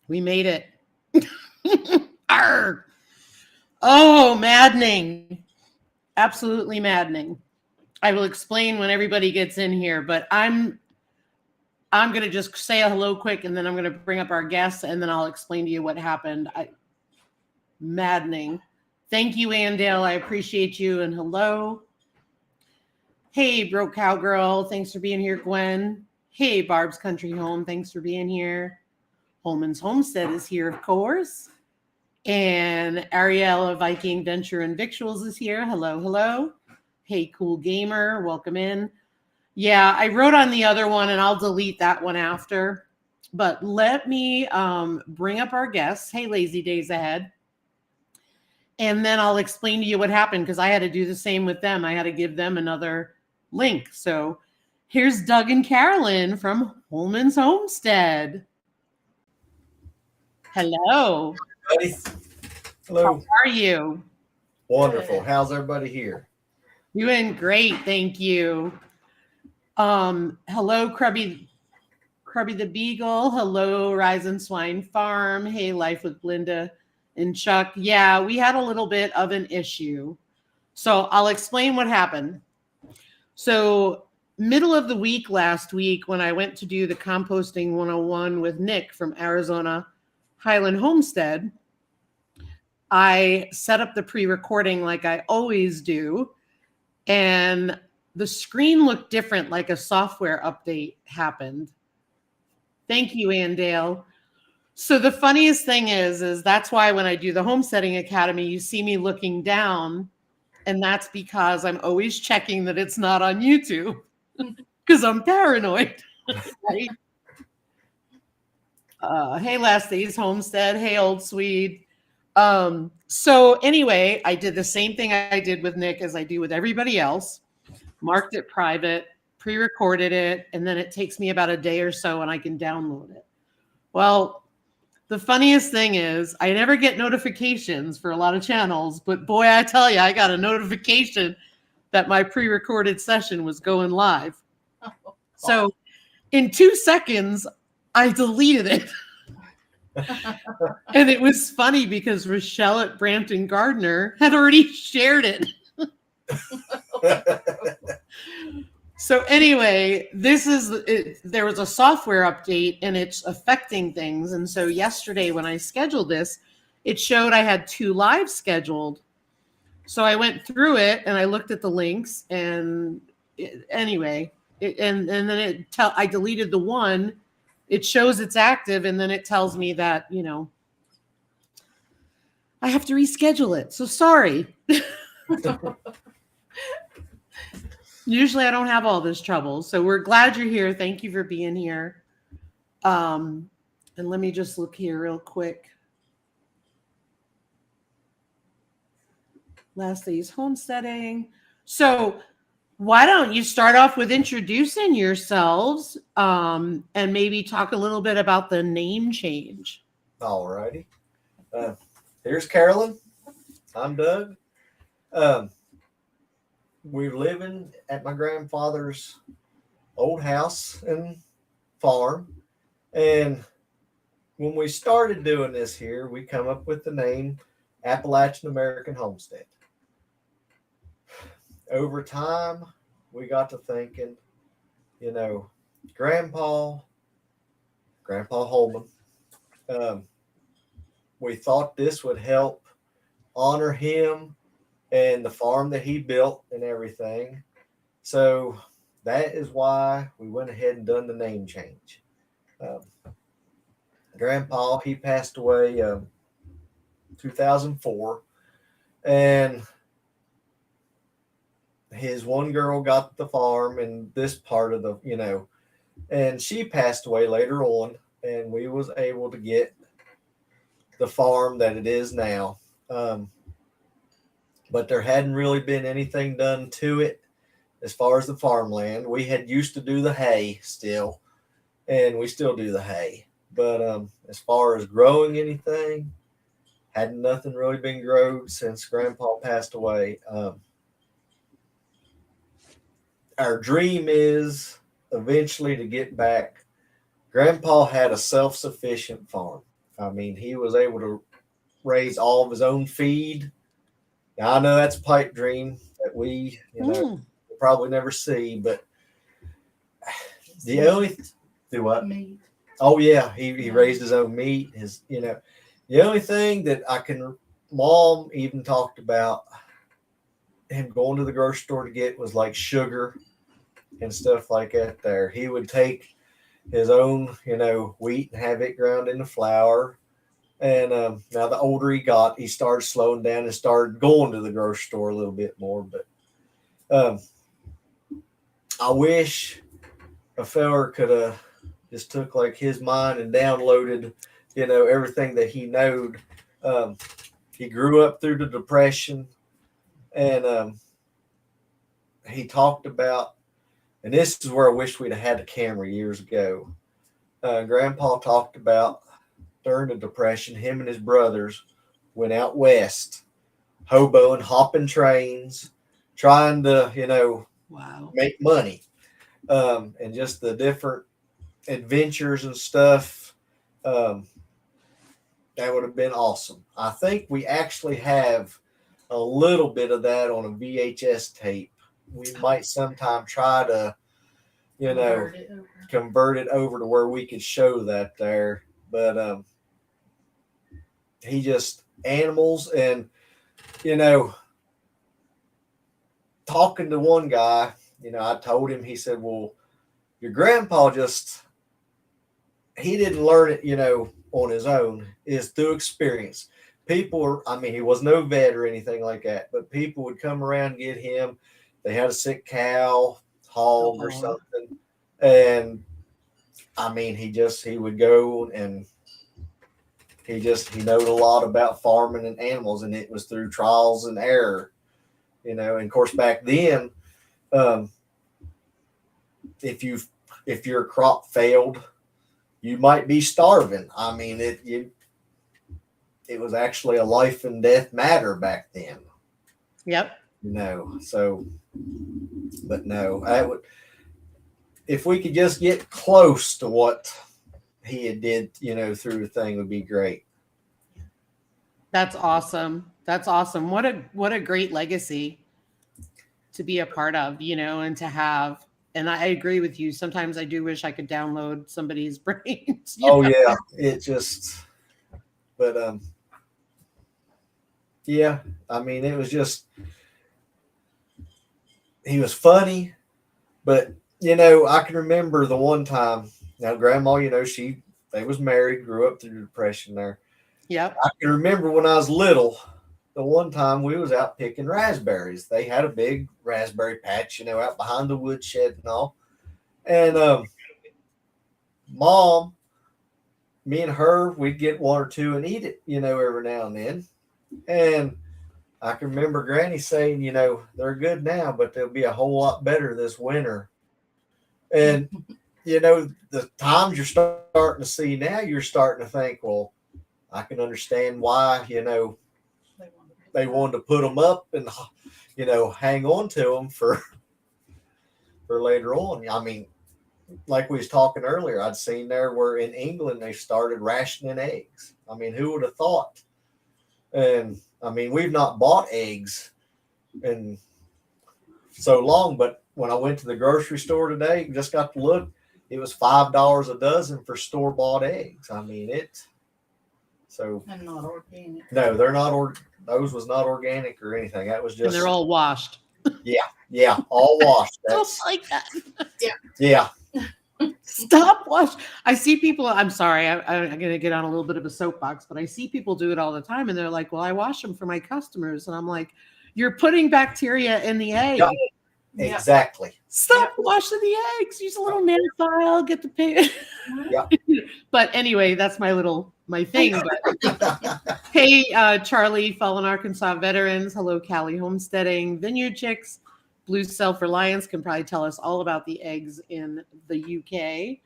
We made it. Arr! Oh, maddening. Absolutely maddening. I will explain when everybody gets in here, but I'm going to just say a hello quick, and then I'm going to bring up our guests, and then I'll explain to you what happened. Maddening. Thank you, Andale. I appreciate you, and hello. Hey, Broke Cowgirl. Thanks for being here, Gwen. Hey, Barb's Country Home. Thanks for being here. Holman's Homestead is here, of course. And Ariella Viking Venture and Victuals is here. Hello, hello. Hey, Cool Gamer. Welcome in. Yeah, I wrote on the other one, and I'll delete that one after. But let me bring up our guests. Hey, Lazy Days Ahead. And then I'll explain to you what happened, because I had to do the same with them. I had to give them another link. So here's Doug and Carolyn from Holman's Homestead. Hello. Buddy. Hello. How are you? Wonderful. How's everybody here? Doing great, thank you. Hello, Crubby the Beagle. Hello, Rise and Swine Farm. Hey, Life with Linda and Chuck. Yeah, we had a little bit of an issue. So I'll explain what happened. So middle of the week last week, when I went to do the Composting 101 with Nick from Arizona Highland Homestead, I set up the pre-recording like I always do. And the screen looked different, like a software update happened. Thank you, Andale. So the funniest thing is that's why when I do the Homesteading Academy, you see me looking down, and that's because I'm always checking that it's not on YouTube, because I'm paranoid. Right? Hey, Last Days Homestead. Hey, Old Swede. So anyway, I did the same thing I did with Nick as I do with everybody else. Marked it private, pre-recorded it, and then it takes me about a day or so and I can download it. Well, the funniest thing is I never get notifications for a lot of channels, but boy, I tell you, I got a notification that my pre-recorded session was going live. So in 2 seconds, I deleted it. And it was funny because Rochelle at Brampton Gardner had already shared it. So anyway, there was a software update and it's affecting things. And so yesterday when I scheduled this, it showed I had 2 lives scheduled. So I went through it and I looked at the links, and I deleted the one. It shows it's active, and then it tells me that, I have to reschedule it. So sorry. Usually I don't have all this trouble. So we're glad you're here. Thank you for being here. And let me just look here real quick. Last Days Homesteading. So why don't you start off with introducing yourselves and maybe talk a little bit about the name change. All righty. Here's Carolyn. I'm Doug. We're living at my grandfather's old house and farm. And when we started doing this here, we come up with the name Appalachian American Homestead. Over time, we got to thinking, Grandpa Holman, we thought this would help honor him and the farm that he built and everything. So that is why we went ahead and done the name change. Grandpa, he passed away 2004, and his one girl got the farm and this part of the, and she passed away later on, and we was able to get the farm that it is now. But there hadn't really been anything done to it as far as the farmland. We had used to do the hay still, and we still do the hay. But as far as growing anything, hadn't nothing really been grown since Grandpa passed away. Our dream is eventually to get back. Grandpa had a self-sufficient farm I mean, he was able to raise all of his own feed. Now, I know that's a pipe dream that we, Mm. will probably never see, but the only do what? Meat. Oh yeah, he raised his own meat. The only thing that Mom even talked about him going to the grocery store to get was like sugar and stuff like that. There, he would take his own, wheat and have it ground into flour. And now the older he got, he started slowing down and started going to the grocery store a little bit more. But I wish a feller could have just took like his mind and downloaded, everything that he knowed. He grew up through the Depression, and he talked about, and this is where I wish we'd have had a camera years ago. Grandpa talked about during the Depression, him and his brothers went out west, hoboing, hopping trains, trying to, Wow. make money, and just the different adventures and stuff. That would have been awesome. I think we actually have a little bit of that on a VHS tape. We might sometime try to, convert it over to where we could show that there. But he just animals and talking to one guy, I told him, he said, well, your grandpa he didn't learn it, on his own, is through experience. People he was no vet or anything like that, but people would come around and get him. They had a sick cow, hog or something. And he would go and he knowed a lot about farming and animals, and it was through trials and error, and of course back then, if your crop failed, you might be starving. It was actually a life and death matter back then. Yep. So, but no, if we could just get close to what he had did, through the thing, would be great. That's awesome. That's awesome. What a great legacy to be a part of, and to have. And I agree with you. Sometimes I do wish I could download somebody's brains. Yeah, it just, but yeah, it was just, he was funny, but I can remember the one time. Now, Grandma, they was married, grew up through the Depression there. Yep. I can remember when I was little, the one time we was out picking raspberries. They had a big raspberry patch, out behind the woodshed and all. And Mom, me and her, we'd get one or two and eat it, every now and then. And I can remember Granny saying, they're good now, but they'll be a whole lot better this winter. And, the times you're starting to see now, you're starting to think, well, I can understand why, they wanted to put them up and, hang on to them for later on. Like we was talking earlier, I'd seen there where in England they started rationing eggs. Who would have thought? And we've not bought eggs in so long, but when I went to the grocery store today, just got to look, it was $5 a dozen for store-bought eggs. So And not organic. no, they're not. Those was not organic or anything. That was just. And they're all washed. Yeah, all washed. Just like that. Yeah. Stop wash. I see people. I'm sorry. I'm going to get on a little bit of a soapbox, but I see people do it all the time, and they're like, "Well, I wash them for my customers," and I'm like, "You're putting bacteria in the egg." Yep. Exactly. Stop washing the eggs. Use a little nail file. Get the pig. Yeah. But anyway, that's my thing. But hey, Charlie, Fallen Arkansas veterans. Hello, Cali Homesteading, Vineyard Chicks. Blue Self-Reliance can probably tell us all about the eggs in the UK.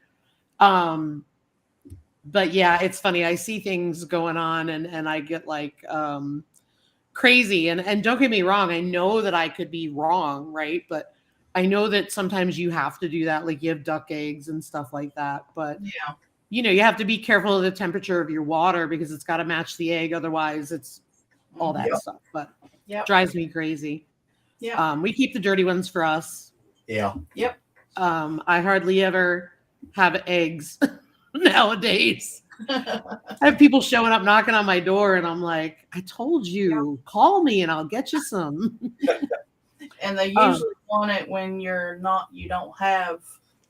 But yeah, it's funny. I see things going on and I get like crazy. And don't get me wrong. I know that I could be wrong, right? But I know that sometimes you have to do that. Like you have duck eggs and stuff like that. But you have to be careful of the temperature of your water because it's got to match the egg. Otherwise, it's all that stuff. But drives me crazy. Yeah. We keep the dirty ones for us. Yeah. Yep. I hardly ever have eggs nowadays. I have people showing up knocking on my door, and I'm like, I told you, call me and I'll get you some. And they usually want it when you don't have.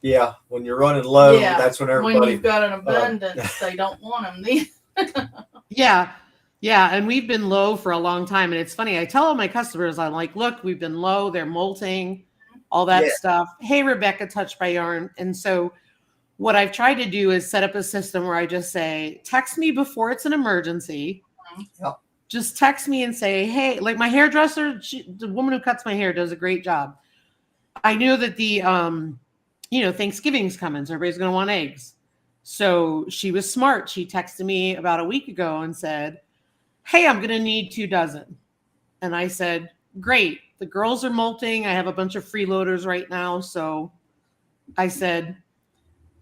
Yeah, when you're running low, Yeah, that's when everybody. When you've got an abundance, they don't want them then. Yeah. And we've been low for a long time. And it's funny. I tell all my customers, I'm like, look, we've been low. They're molting, all that stuff. Hey, Rebecca, Touched by Yarn. And so what I've tried to do is set up a system where I just say, text me before it's an emergency. Yep. Just text me and say, hey, like my hairdresser, the woman who cuts my hair does a great job. I knew that the, Thanksgiving's coming, so everybody's going to want eggs. So she was smart. She texted me about a week ago and said, hey, I'm going to need 2 dozen. And I said, great. The girls are molting. I have a bunch of freeloaders right now. So I said,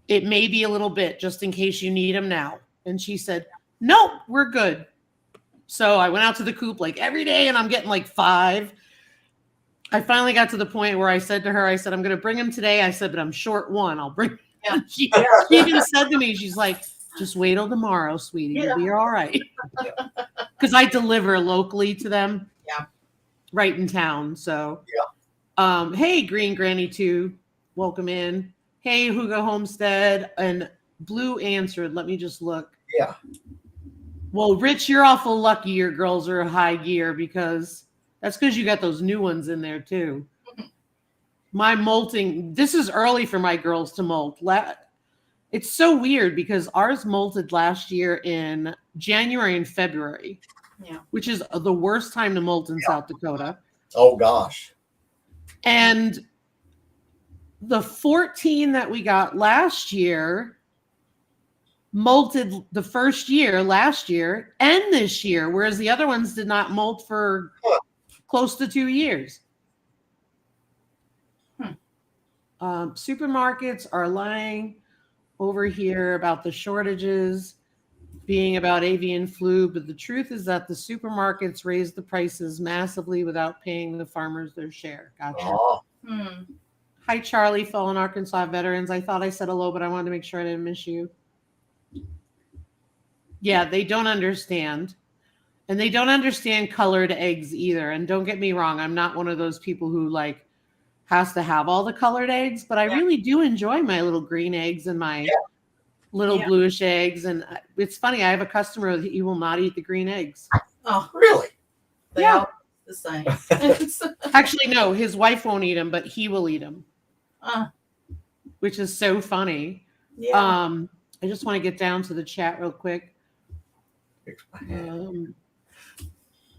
it may be a little bit just in case you need them now. And she said, nope, we're good. So I went out to the coop like every day and I'm getting like 5. I finally got to the point where I said to her, I said, I'm going to bring them today. I said, but I'm short 1. I'll bring. Yeah. She even said to me, she's like, just wait till tomorrow, sweetie. You'll be all right. Because I deliver locally to them. Yeah. Right in town. So, hey, Green Granny 2, welcome in. Hey, Hugo Homestead. And Blue answered. Let me just look. Yeah. Well, Rich, you're awful lucky your girls are high gear because that's because you got those new ones in there too. My molting, this is early for my girls to molt. It's so weird because ours molted last year in January and February, which is the worst time to molt in South Dakota. Oh, gosh. And the 14 that we got last year molted the first year last year and this year, whereas the other ones did not molt for close to 2 years. Supermarkets are lying over here about the shortages being about avian flu, but the truth is that the supermarkets raised the prices massively without paying the farmers their share. Gotcha. Oh. Hi, Charlie, Fallen Arkansas veterans. I thought I said hello, but I wanted to make sure I didn't miss you. Yeah, they don't understand. And they don't understand colored eggs either. And don't get me wrong, I'm not one of those people who has to have all the colored eggs, but I really do enjoy my little green eggs and my little bluish eggs. And it's funny, I have a customer that he will not eat the green eggs. Oh, really? They all the same. Actually, no, his wife won't eat them, but he will eat them. Which is so funny. Yeah. I just want to get down to the chat real quick.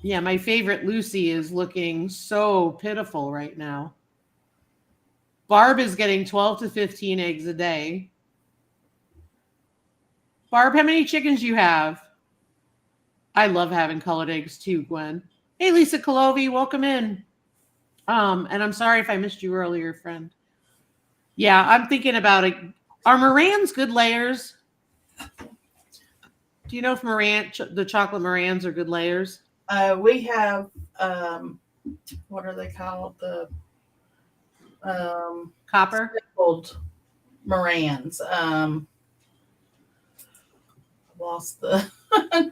My favorite Lucy is looking so pitiful right now. Barb is getting 12 to 15 eggs a day. Barb, how many chickens do you have? I love having colored eggs too, Gwen. Hey, Lisa Colovi, welcome in. And I'm sorry if I missed you earlier, friend. Yeah, I'm thinking about it. Are Morans good layers? Do you know if the chocolate Morans are good layers? We have, what are they called? The copper? Speckled Morans. Lost the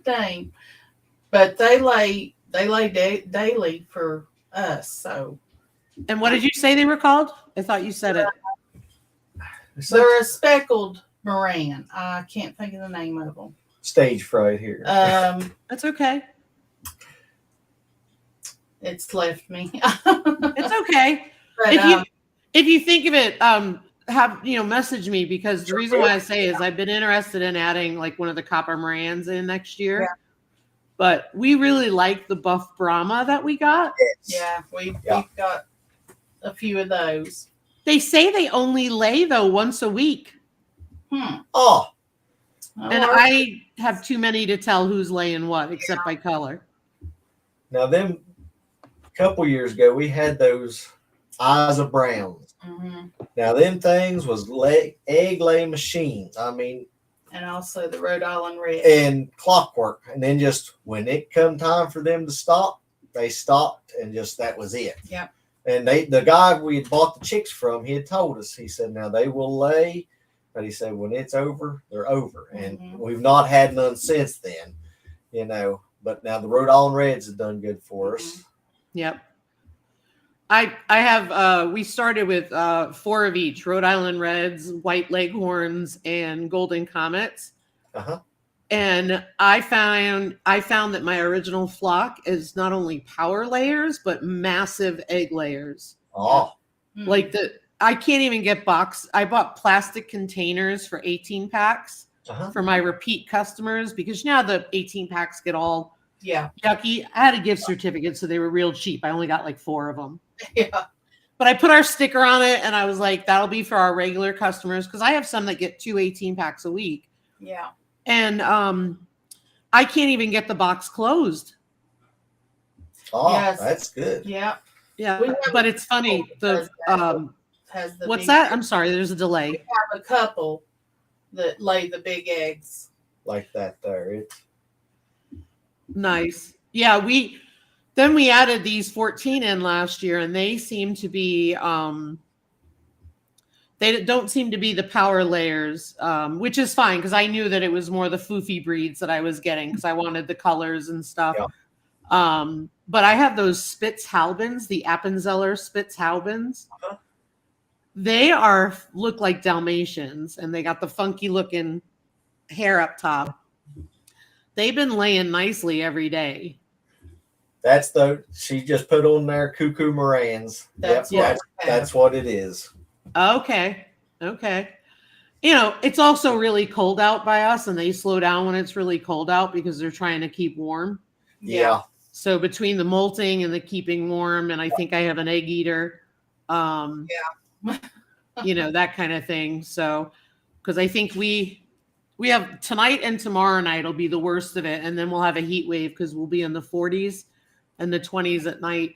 name. But they lay daily for us. So. And what did you say they were called? I thought you said it. They're a speckled Moran. I can't think of the name of them. Stage fright here. That's okay. It's left me. It's okay. But, if you think of it, message me, because the reason why I say is I've been interested in adding one of the copper Morans in next year. Yeah. But we really like the buff Brahma that we got. Yeah, we've got a few of those. They say they only lay though once a week. Oh. And I have too many to tell who's laying what, except by color. Now, a couple years ago, we had those eyes of browns. Mm-hmm. Now, them things was egg lay machines. I mean, And also the Rhode Island Red. and Clockwork. And then just when it come time for them to stop, they stopped, and just that was it. Yep. And the guy we had bought the chicks from, he had told us, he said, now they will lay, but he said, when it's over, they're over. And we've not had none since then, you know. But now the Rhode Island Reds have done good for us. Yep. I have we started with 4 of each: Rhode Island Reds, White Leghorns, and Golden Comets. Uh-huh. And I found that my original flock is not only power layers but massive egg layers. Oh, Like I can't even get box. I bought plastic containers for 18 packs for my repeat customers, because now the 18 packs get all yucky. I had a gift certificate, so they were real cheap. I only got like 4 of them. Yeah. But I put our sticker on it, and I was like, that'll be for our regular customers, because I have some that get 2 18 packs a week. Yeah. And I can't even get the box closed. oh, Yes. that's good. Yeah. Yeah, We have but it's funny. The Has the what's big, that? I'm sorry, there's a delay. We have a couple that lay the big eggs. Like that there. It's Nice. Yeah, we added these 14 in last year, and they seem to be they don't seem to be the power layers, which is fine, because I knew that it was more the foofy breeds that I was getting, because I wanted the colors and stuff. Yeah. But I have those Spitzhaubens, the Appenzeller Spitzhaubens. They look like Dalmatians, and they got the funky looking hair up top. They've been laying nicely every day. That's she just put on there Cuckoo Morans. That's That's what it is. Okay. You know, it's also really cold out by us, and they slow down when it's really cold out because they're trying to keep warm. Yeah. So between the molting and the keeping warm, and I think I have an egg eater, you know, that kind of thing. So, because I think we have tonight and tomorrow night will be the worst of it, and then we'll have a heat wave because we'll be in the 40s and the 20s at night.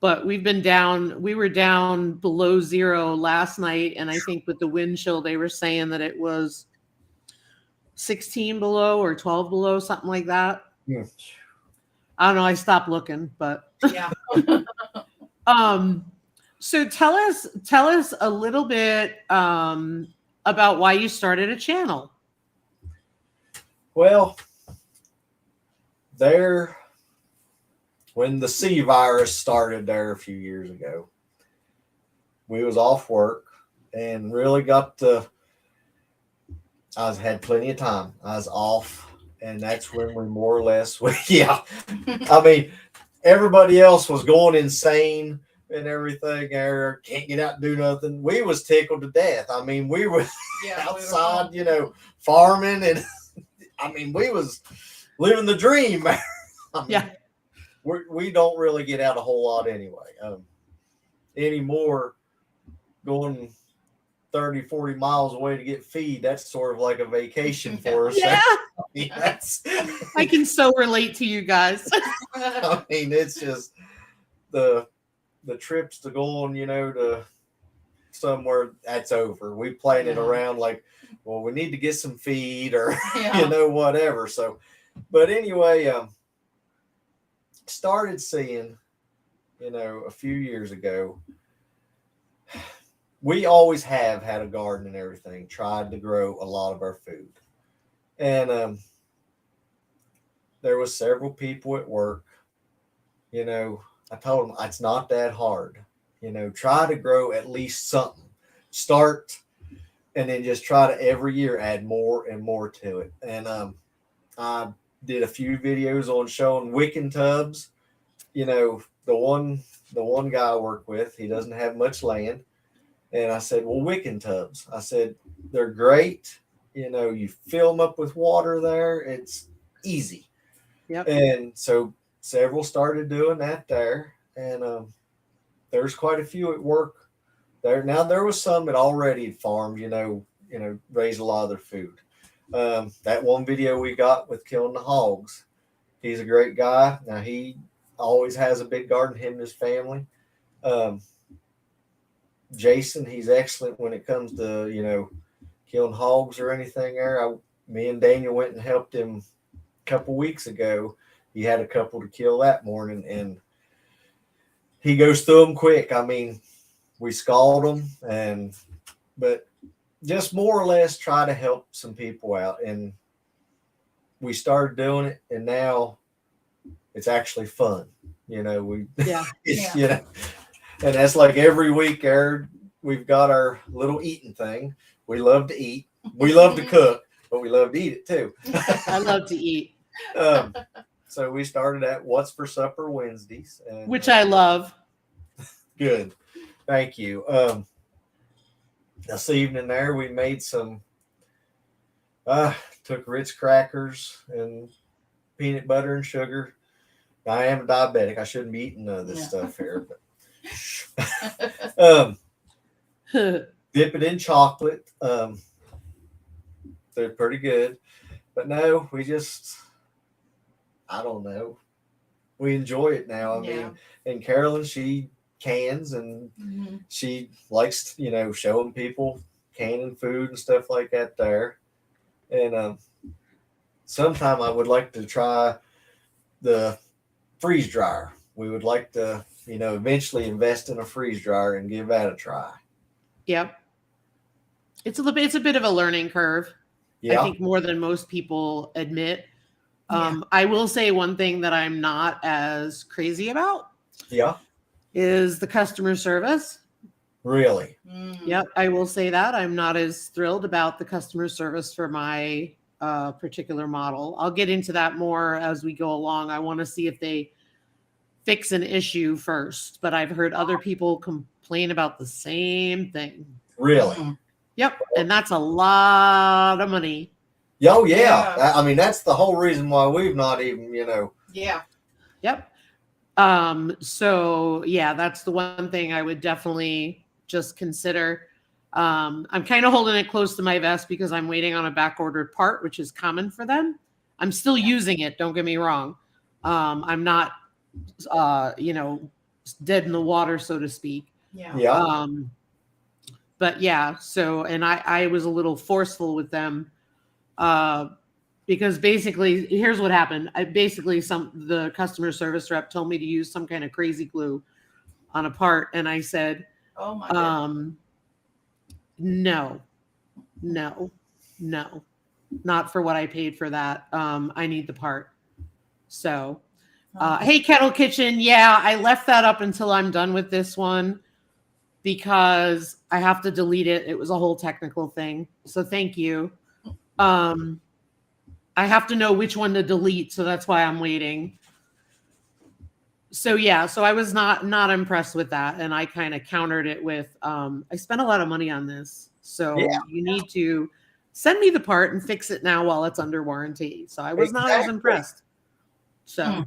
But we were down below 0 last night, and I think with the wind chill, they were saying that it was 16 below or 12 below, something like that. Yeah. I don't know. I stopped looking, but Yeah. So tell us a little bit about why you started a channel. Well, when the C virus started there a few years ago, we was off work and really I had plenty of time. I was off. And that's when we more or less, I mean, everybody else was going insane and everything there. Can't get out and do nothing. We was tickled to death. I mean, we were outside, you know, farming, and I mean, we was living the dream. I mean, we don't really get out a whole lot anyway. Anymore, going 30, 40 miles away to get feed, that's sort of like a vacation for us. Yeah. I I can so relate to you guys. I mean, it's just the trips to go on, you know, to somewhere, that's over. We plan it around like, well, we need to get some feed or, you know, whatever. So, but anyway, started seeing, you know, a few years ago, we always have had a garden and everything, tried to grow a lot of our food. And there was several people at work, you know, I told them it's not that hard, you know, try to grow at least something, start, and then just try to every year add more and more to it. And I did a few videos on showing wicking tubs. You know, the one guy I work with, he doesn't have much land. And I said, well, wicking tubs. I said, they're great. You know, you fill them up with water there. It's easy. Yep. And so several started doing that there. And there's quite a few at work there. Now, there was some that already farmed, you know, raised a lot of their food. That one video we got with killing the hogs, he's a great guy. Now, he always has a big garden, him and his family. Jason, he's excellent when it comes to, you know, killing hogs or anything there. me and Daniel went and helped him a couple weeks ago. He had a couple to kill that morning, and he goes through them quick. I mean, we scald them, but just more or less try to help some people out. And we started doing it, and now it's actually fun. You know, you know, and that's like every week, we've got our little eating thing. We love to eat. We love to cook, but we love to eat it too. I love to eat. So we started at What's for Supper Wednesdays. Which I love. Good. Thank you. This evening there, we made some, took Ritz crackers and peanut butter and sugar. I am diabetic. I shouldn't be eating none of this stuff here. But dip it in chocolate. They're pretty good. But no, I don't know. We enjoy it now. I mean, and Carolyn, she cans and she likes, showing people canning food and stuff like that there. And sometime I would like to try the freeze dryer. We would like to, eventually invest in a freeze dryer and give that a try. Yep. It's a bit of a learning curve. Yeah. I think more than most people admit. I will say one thing that I'm not as crazy about. Yeah. Is the customer service. Really? Yep. I will say that I'm not as thrilled about the customer service for my particular model. I'll get into that more as we go along. I want to see if they fix an issue first, but I've heard other people complain about the same thing. Really? Yep. And that's a lot of money. Oh, yeah. I mean, that's the whole reason why we've not even, Yeah. Yep. So yeah, that's the one thing I would definitely just consider. I'm kind of holding it close to my vest because I'm waiting on a back ordered part, which is common for them. I'm still using it. Don't get me wrong. I'm not, dead in the water, so to speak. Yeah. But yeah, so, and I was a little forceful with them, because basically, here's what happened. The customer service rep told me to use some kind of crazy glue on a part, and I said, "Oh my God, no, not for what I paid for that. I need the part." So, hey, Kettle Kitchen, yeah, I left that up until I'm done with this one because I have to delete it. It was a whole technical thing. So thank you. I have to know which one to delete, so that's why I'm waiting. So yeah, so I was not impressed with that, and I kind of countered it with, I spent a lot of money on this, so you need to send me the part and fix it now while it's under warranty. So I was not as impressed. So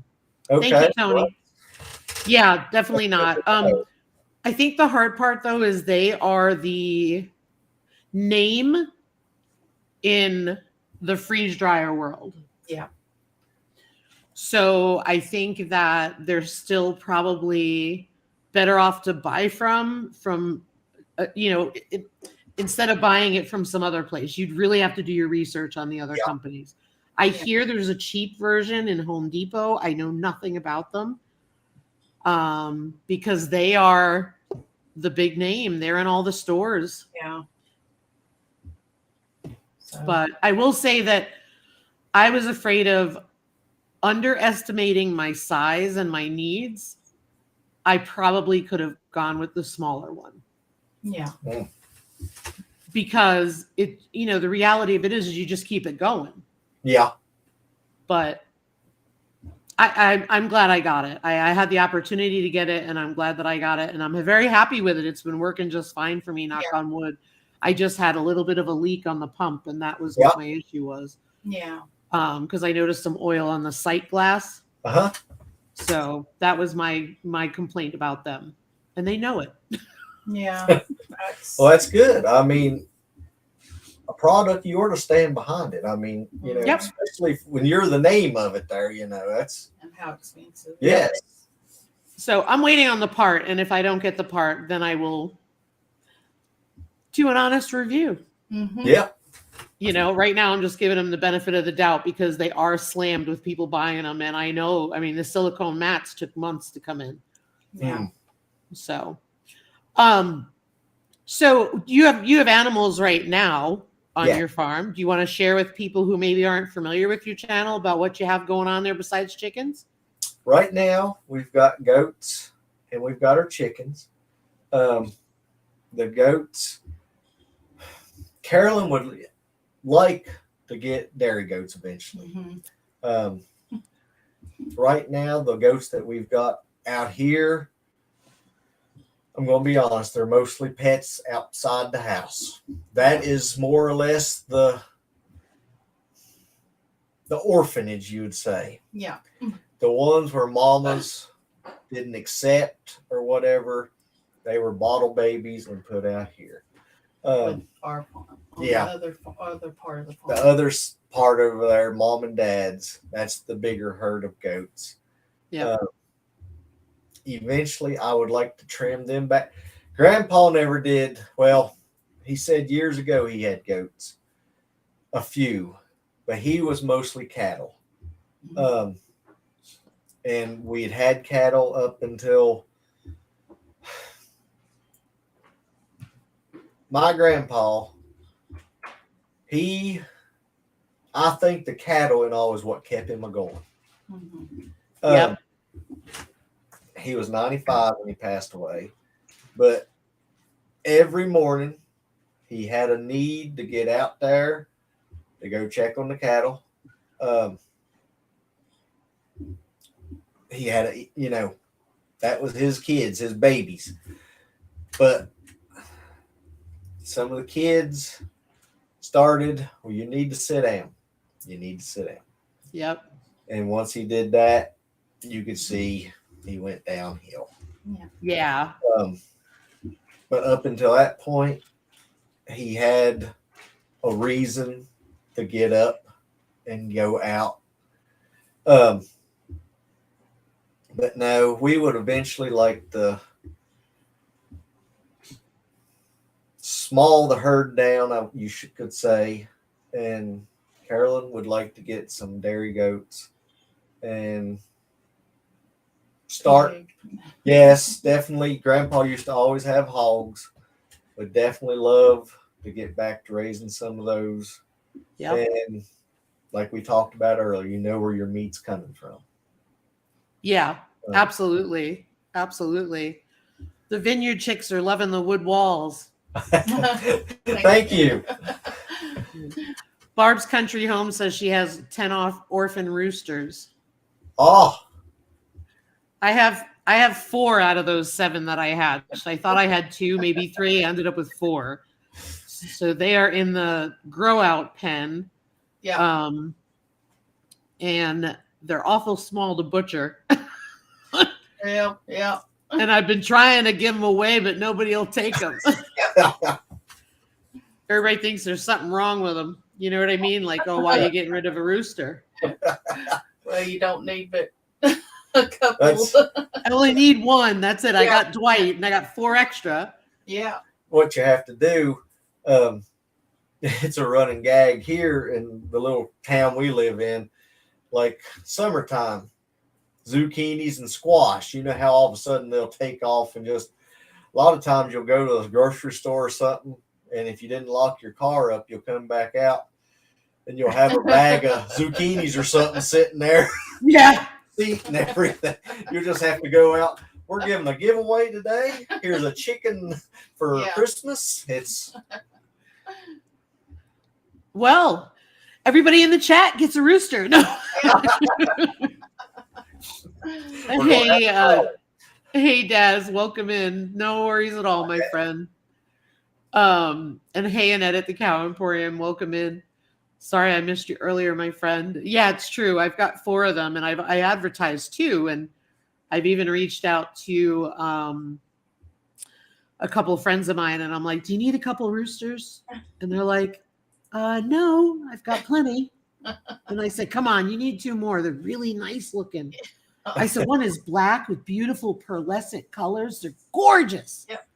thank you, Tony. Yeah, definitely not. I think the hard part though is they are the name in the freeze dryer world. Yeah. So I think that they're still probably better off to buy from instead of buying it from some other place. You'd really have to do your research on the other companies. I hear there's a cheap version in Home Depot. I know nothing about them because they are the big name. They're in all the stores. Yeah. But I will say that I was afraid of underestimating my size and my needs. I probably could have gone with the smaller one. Yeah. Because the reality of it is you just keep it going. Yeah. But I'm glad I got it. I had the opportunity to get it, and I'm glad that I got it, and I'm very happy with it. It's been working just fine for me, knock on wood. I just had a little bit of a leak on the pump, and that was what my issue was. Yeah. Because I noticed some oil on the sight glass. Uh-huh. So that was my complaint about them, and they know it. Yeah. Well, that's good. I mean, a product, you ought to stand behind it. I mean, especially when you're the name of it there, that's. And how expensive. Yes. So I'm waiting on the part, and if I don't get the part, then I will do an honest review. Mm-hmm. Yeah. Right now I'm just giving them the benefit of the doubt because they are slammed with people buying them. And I know, the silicone mats took months to come in. Yeah. So, so you have animals right now on Yeah. your farm. Do you want to share with people who maybe aren't familiar with your channel about what you have going on there besides chickens? Right now, we've got goats and we've got our chickens. The goats, Carolyn would like to get dairy goats eventually. Mm-hmm. Right now, the goats that we've got out here, I'm going to be honest, they're mostly pets outside the house. That is more or less the orphanage, you would say. Yeah. The ones where mamas didn't accept or whatever, they were bottle babies and put out here. With our farm. Yeah. The other part of the farm. The other part of their mom and dad's, that's the bigger herd of goats. Yeah. Eventually, I would like to trim them back. Grandpa never did. Well, he said years ago he had goats, a few, but he was mostly cattle. And we had cattle up until my grandpa. I think the cattle and all is what kept him going. Mm-hmm. Yep. He was 95 when he passed away, but every morning he had a need to get out there to go check on the cattle. He had that was his kids, his babies. But some of the kids started, well, you need to sit down. You need to sit down. Yep. And once he did that, you could see he went downhill. Yeah. But up until that point, he had a reason to get up and go out. But no, we would eventually like to small the herd down, could say. And Carolyn would like to get some dairy goats and start. Yes, definitely. Grandpa used to always have hogs. Would definitely love to get back to raising some of those. Yeah. And like we talked about earlier, you know where your meat's coming from. Yeah, absolutely. Absolutely. The vineyard chicks are loving the wood walls. Thank you. Barb's Country Home says she has 10 orphan roosters. Oh, I have 4 out of those 7 that I had. I thought I had 2, maybe 3. I ended up with 4. So they are in the grow out pen. Yeah. And they're awful small to butcher. Yeah. And I've been trying to give them away, but nobody will take them. Everybody thinks there's something wrong with them. You know what I mean? Like, oh, why are you getting rid of a rooster? Well, you don't need but a couple. I only need 1. That's it. I Yeah. got Dwight, and I got 4 extra. Yeah. what you have to do, it's a running gag here in the little town we live in. Like summertime, zucchinis and squash. You know how all of a sudden they'll take off and just. A lot of times you'll go to the grocery store or something, and if you didn't lock your car up, you'll come back out and you'll have a bag of zucchinis or something sitting there. Yeah. Eating everything. You just have to go out. We're giving a giveaway today. Here's a chicken for Christmas. It's well, everybody in the chat gets a rooster. No. Hey, Daz, welcome in. No worries at all, my friend. And hey, Annette at the Cow Emporium, welcome in. Sorry I missed you earlier, my friend. Yeah, it's true. I've got 4 of them, and I advertised 2, and I've even reached out to a couple of friends of mine, and I'm like, do you need a couple of roosters? And they're like, no, I've got plenty. And I said, come on, you need 2 more. They're really nice looking. I said, one is black with beautiful pearlescent colors. They're gorgeous. Yep.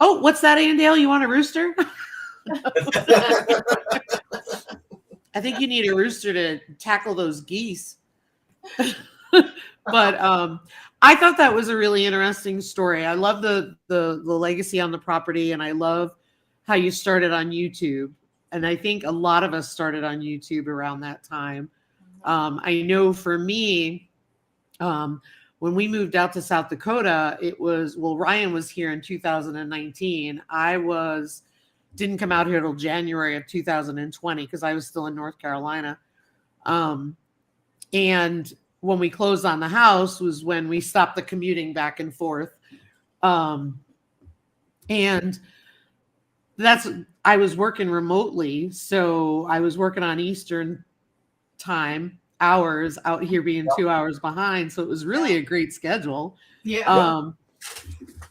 Oh, what's that, Andale? You want a rooster? I think you need a rooster to tackle those geese. But I thought that was a really interesting story. I love the legacy on the property, and I love how you started on YouTube. And I think a lot of us started on YouTube around that time. I know for me, when we moved out to South Dakota, it was, well, Ryan was here in 2019. Didn't come out here till January of 2020 because I was still in North Carolina. And when we closed on the house was when we stopped the commuting back and forth. And I was working remotely. So I was working on Eastern time hours out here being 2 hours behind. So it was really a great schedule. Yeah.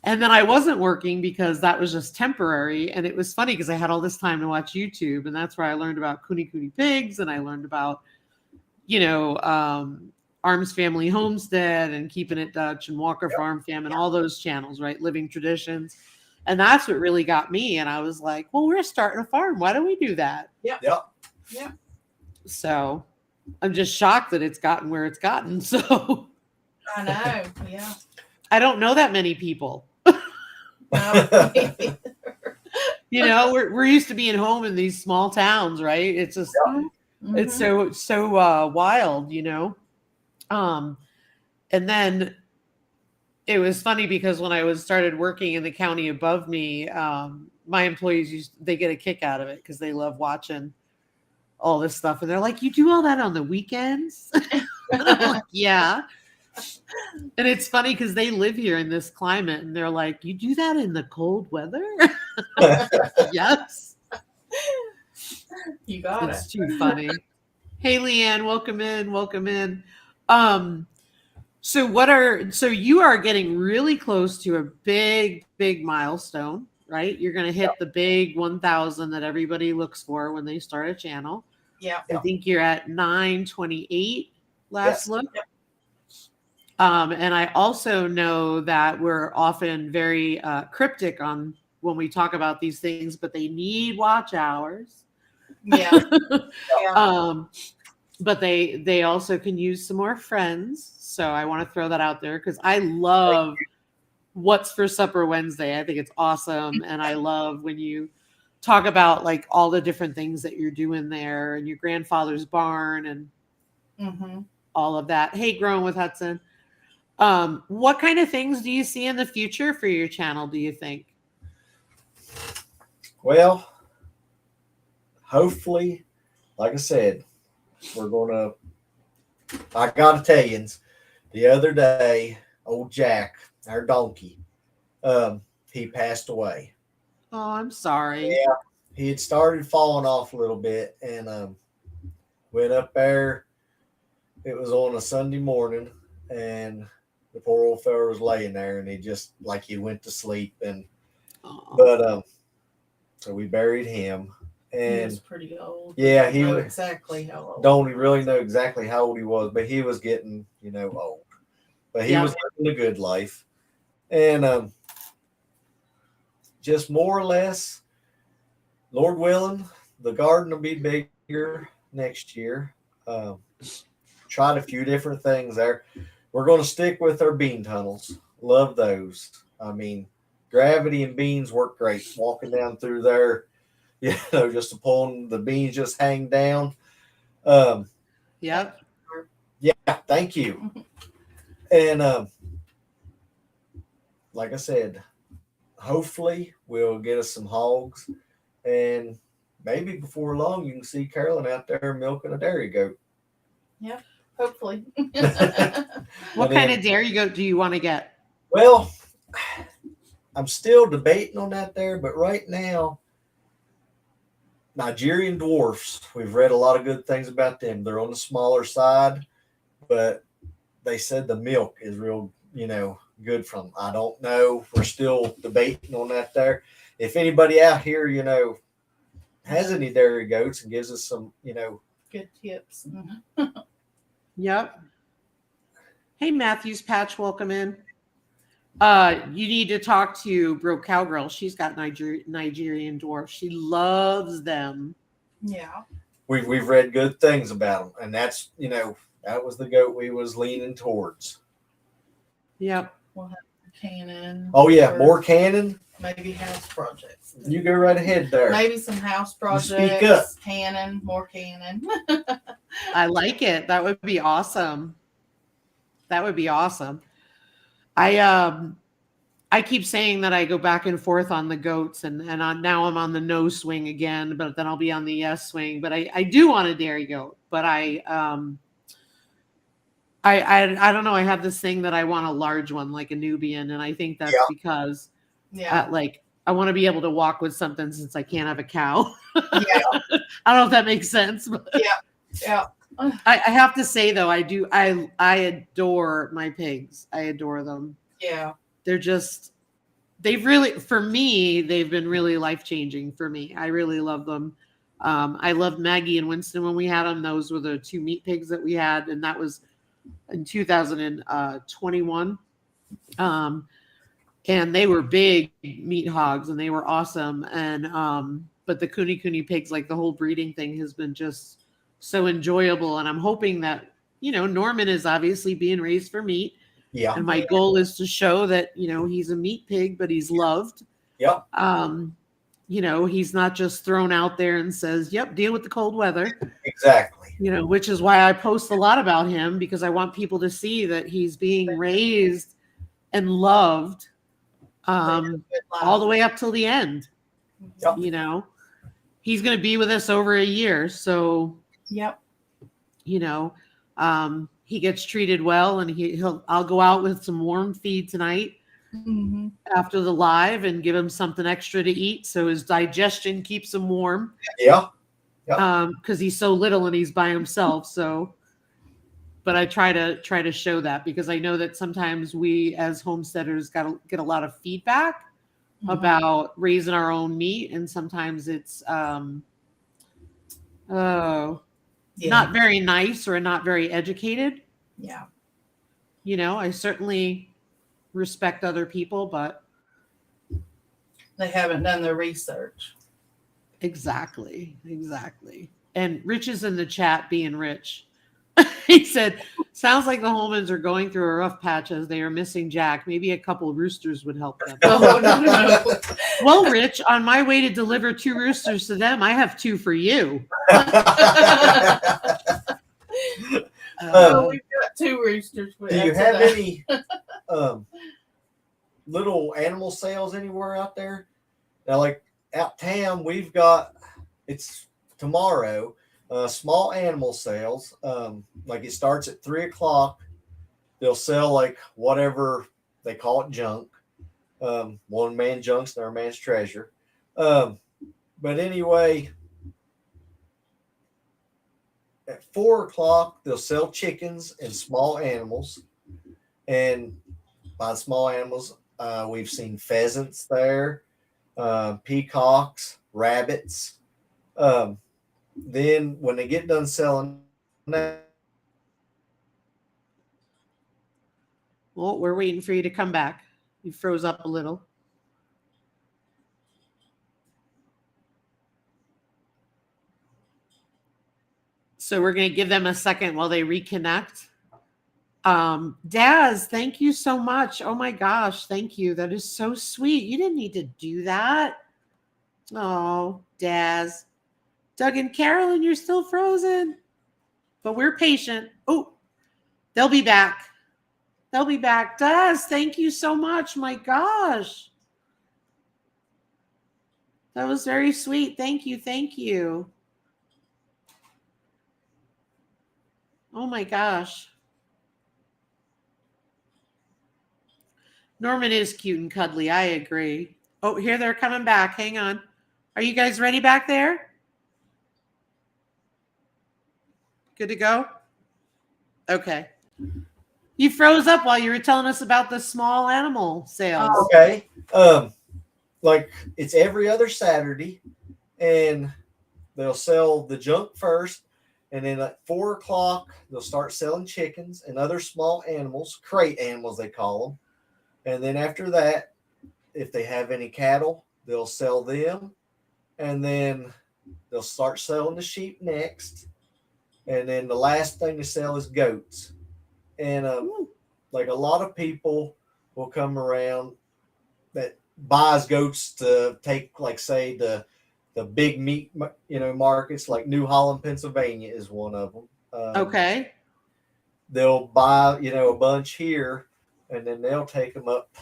And then I wasn't working because that was just temporary. And it was funny because I had all this time to watch YouTube. And that's where I learned about Cooney Pigs. And I learned about, Arms Family Homestead and Keeping It Dutch and Walker Farm Fam and all those channels, right? Living Traditions. And that's what really got me. And I was like, well, we're starting a farm. Why don't we do that? Yep. So I'm just shocked that it's gotten where it's gotten. So I know. Yeah. I don't know that many people. No. We're used to being home in these small towns, right? It's just, it's so wild, and then it was funny because when I started working in the county above me, my employees they get a kick out of it because they love watching all this stuff, and they're like, "You do all that on the weekends?" And I'm like, "Yeah." And it's funny because they live here in this climate, and they're like, "You do that in the cold weather?" Yes. You got It's it. too funny. Hey, Leanne, welcome in. So you are getting really close to a big milestone, right? You're going to hit the big 1,000 that everybody looks for when they start a channel. Yeah. I think you're at 928 last look. Yep. And I also know that we're often very cryptic on when we talk about these things, but they need watch hours. Yeah. But they also can use some more friends. So I want to throw that out there because I love What's for Supper Wednesday. I think it's awesome. And I love when you talk about like all the different things that you're doing there and your grandfather's barn and all of that. Hey, Growing with Hudson. What kind of things do you see in the future for your channel, do you think? Well, hopefully, like I said, I got Italians. The other day, old Jack, our donkey, he passed away. Oh, I'm sorry. Yeah, he had started falling off a little bit and went up there. It was on a Sunday morning, and the poor old fella was laying there, and he went to sleep. So we buried him. And he was pretty old. Yeah, he was exactly how old. Don't really know exactly how old he was, but he was getting, old. But he was living a good life. And just more or less, Lord willing, the garden will be bigger next year. Tried a few different things there. We're going to stick with our bean tunnels. Love those. I mean, gravity and beans work great. Walking down through there, just pulling the beans just hang down. Yep. Yeah, thank you. And like I said, hopefully we'll get us some hogs, and maybe before long you can see Carolyn out there milking a dairy goat. Yep, hopefully. What kind of dairy goat do you want to get? Well, I'm still debating on that there, but right now, Nigerian dwarfs, we've read a lot of good things about them. They're on the smaller side, but they said the milk is real, good from them. I don't know. We're still debating on that there. If anybody out here, has any dairy goats and gives us some, good tips. Yep. Hey, Matthews Patch, welcome in. You need to talk to Bro Cowgirl. She's got Nigerian dwarfs. She loves them. Yeah. we've read good things about them, and that's that was the goat we was leaning towards. Yep. We'll have Cannon. Oh yeah, or more Cannon. maybe house projects. You go right ahead there. Maybe some house projects. speak up. Cannon, more Cannon. I like it. That would be awesome. That would be awesome. I keep saying that I go back and forth on the goats, and now I'm on the no swing again, but then I'll be on the yes swing. But I do want a dairy goat, but I don't know. I have this thing that I want a large one, like a Nubian, and I think that's because like I want to be able to walk with something since I can't have a cow. Yeah. I don't know if that makes sense. But Yeah. I have to say though, I adore my pigs. I adore them. Yeah. They've been really life-changing for me. I really love them. I loved Maggie and Winston when we had them. Those were the two meat pigs that we had, and that was in 2021. And they were big meat hogs, and they were awesome. And but the Kuni pigs, like the whole breeding thing, has been just so enjoyable. And I'm hoping that Norman is obviously being raised for meat. Yeah. And my goal is to show that, he's a meat pig, but he's loved. Yeah. He's not just thrown out there and says, yep, deal with the cold weather. Exactly. Which is why I post a lot about him, because I want people to see that he's being raised and loved all the way up till the end. Yep. He's going to be with us over a year. So, yep. He gets treated well, and I'll go out with some warm feed tonight after the live and give him something extra to eat so his digestion keeps him warm. Yeah. Because he's so little and he's by himself. So, but I try to show that, because I know that sometimes we as homesteaders get a lot of feedback about raising our own meat, and sometimes it's not very nice or not very educated. Yeah. I certainly respect other people, but they haven't done their research. Exactly. And Rich is in the chat being Rich. He said, sounds like the Holmans are going through a rough patch as they are missing Jack. Maybe a couple of roosters would help them. No. Well, Rich, on my way to deliver 2 roosters to them, I have 2 for you. We've got 2 roosters. Do you have any little animal sales anywhere out there? Now, like out town, we've got, it's tomorrow, small animal sales. Like it starts at 3:00. They'll sell like whatever they call it, junk. One man junk's another man's treasure. But anyway, at 4:00, they'll sell chickens and small animals. And by small animals, we've seen pheasants there, peacocks, rabbits. Then when they get done selling that, well, we're waiting for you to come back. You froze up a little. So we're going to give them a second while they reconnect. Daz, thank you so much. Oh my gosh, thank you. That is so sweet. You didn't need to do that. Oh, Daz. Doug and Carolyn, you're still frozen. But we're patient. Oh, they'll be back. They'll be back. Daz, thank you so much. My gosh. That was very sweet. Thank you. Thank you. Oh my gosh. Norman is cute and cuddly. I agree. Oh, here they're coming back. Hang on. Are you guys ready back there? Good to go? Okay. You froze up while you were telling us about the small animal sales. Okay. Like it's every other Saturday, and they'll sell the junk first, and then at 4:00 they'll start selling chickens and other small animals, crate animals they call them. And then after that, if they have any cattle, they'll sell them. And then They'll start selling the sheep next, and then the last thing to sell is goats. And like a lot of people will come around that buys goats to take, like, say the big meat, markets like New Holland, Pennsylvania is one of them. Okay. They'll buy, a bunch here, and then they'll take them up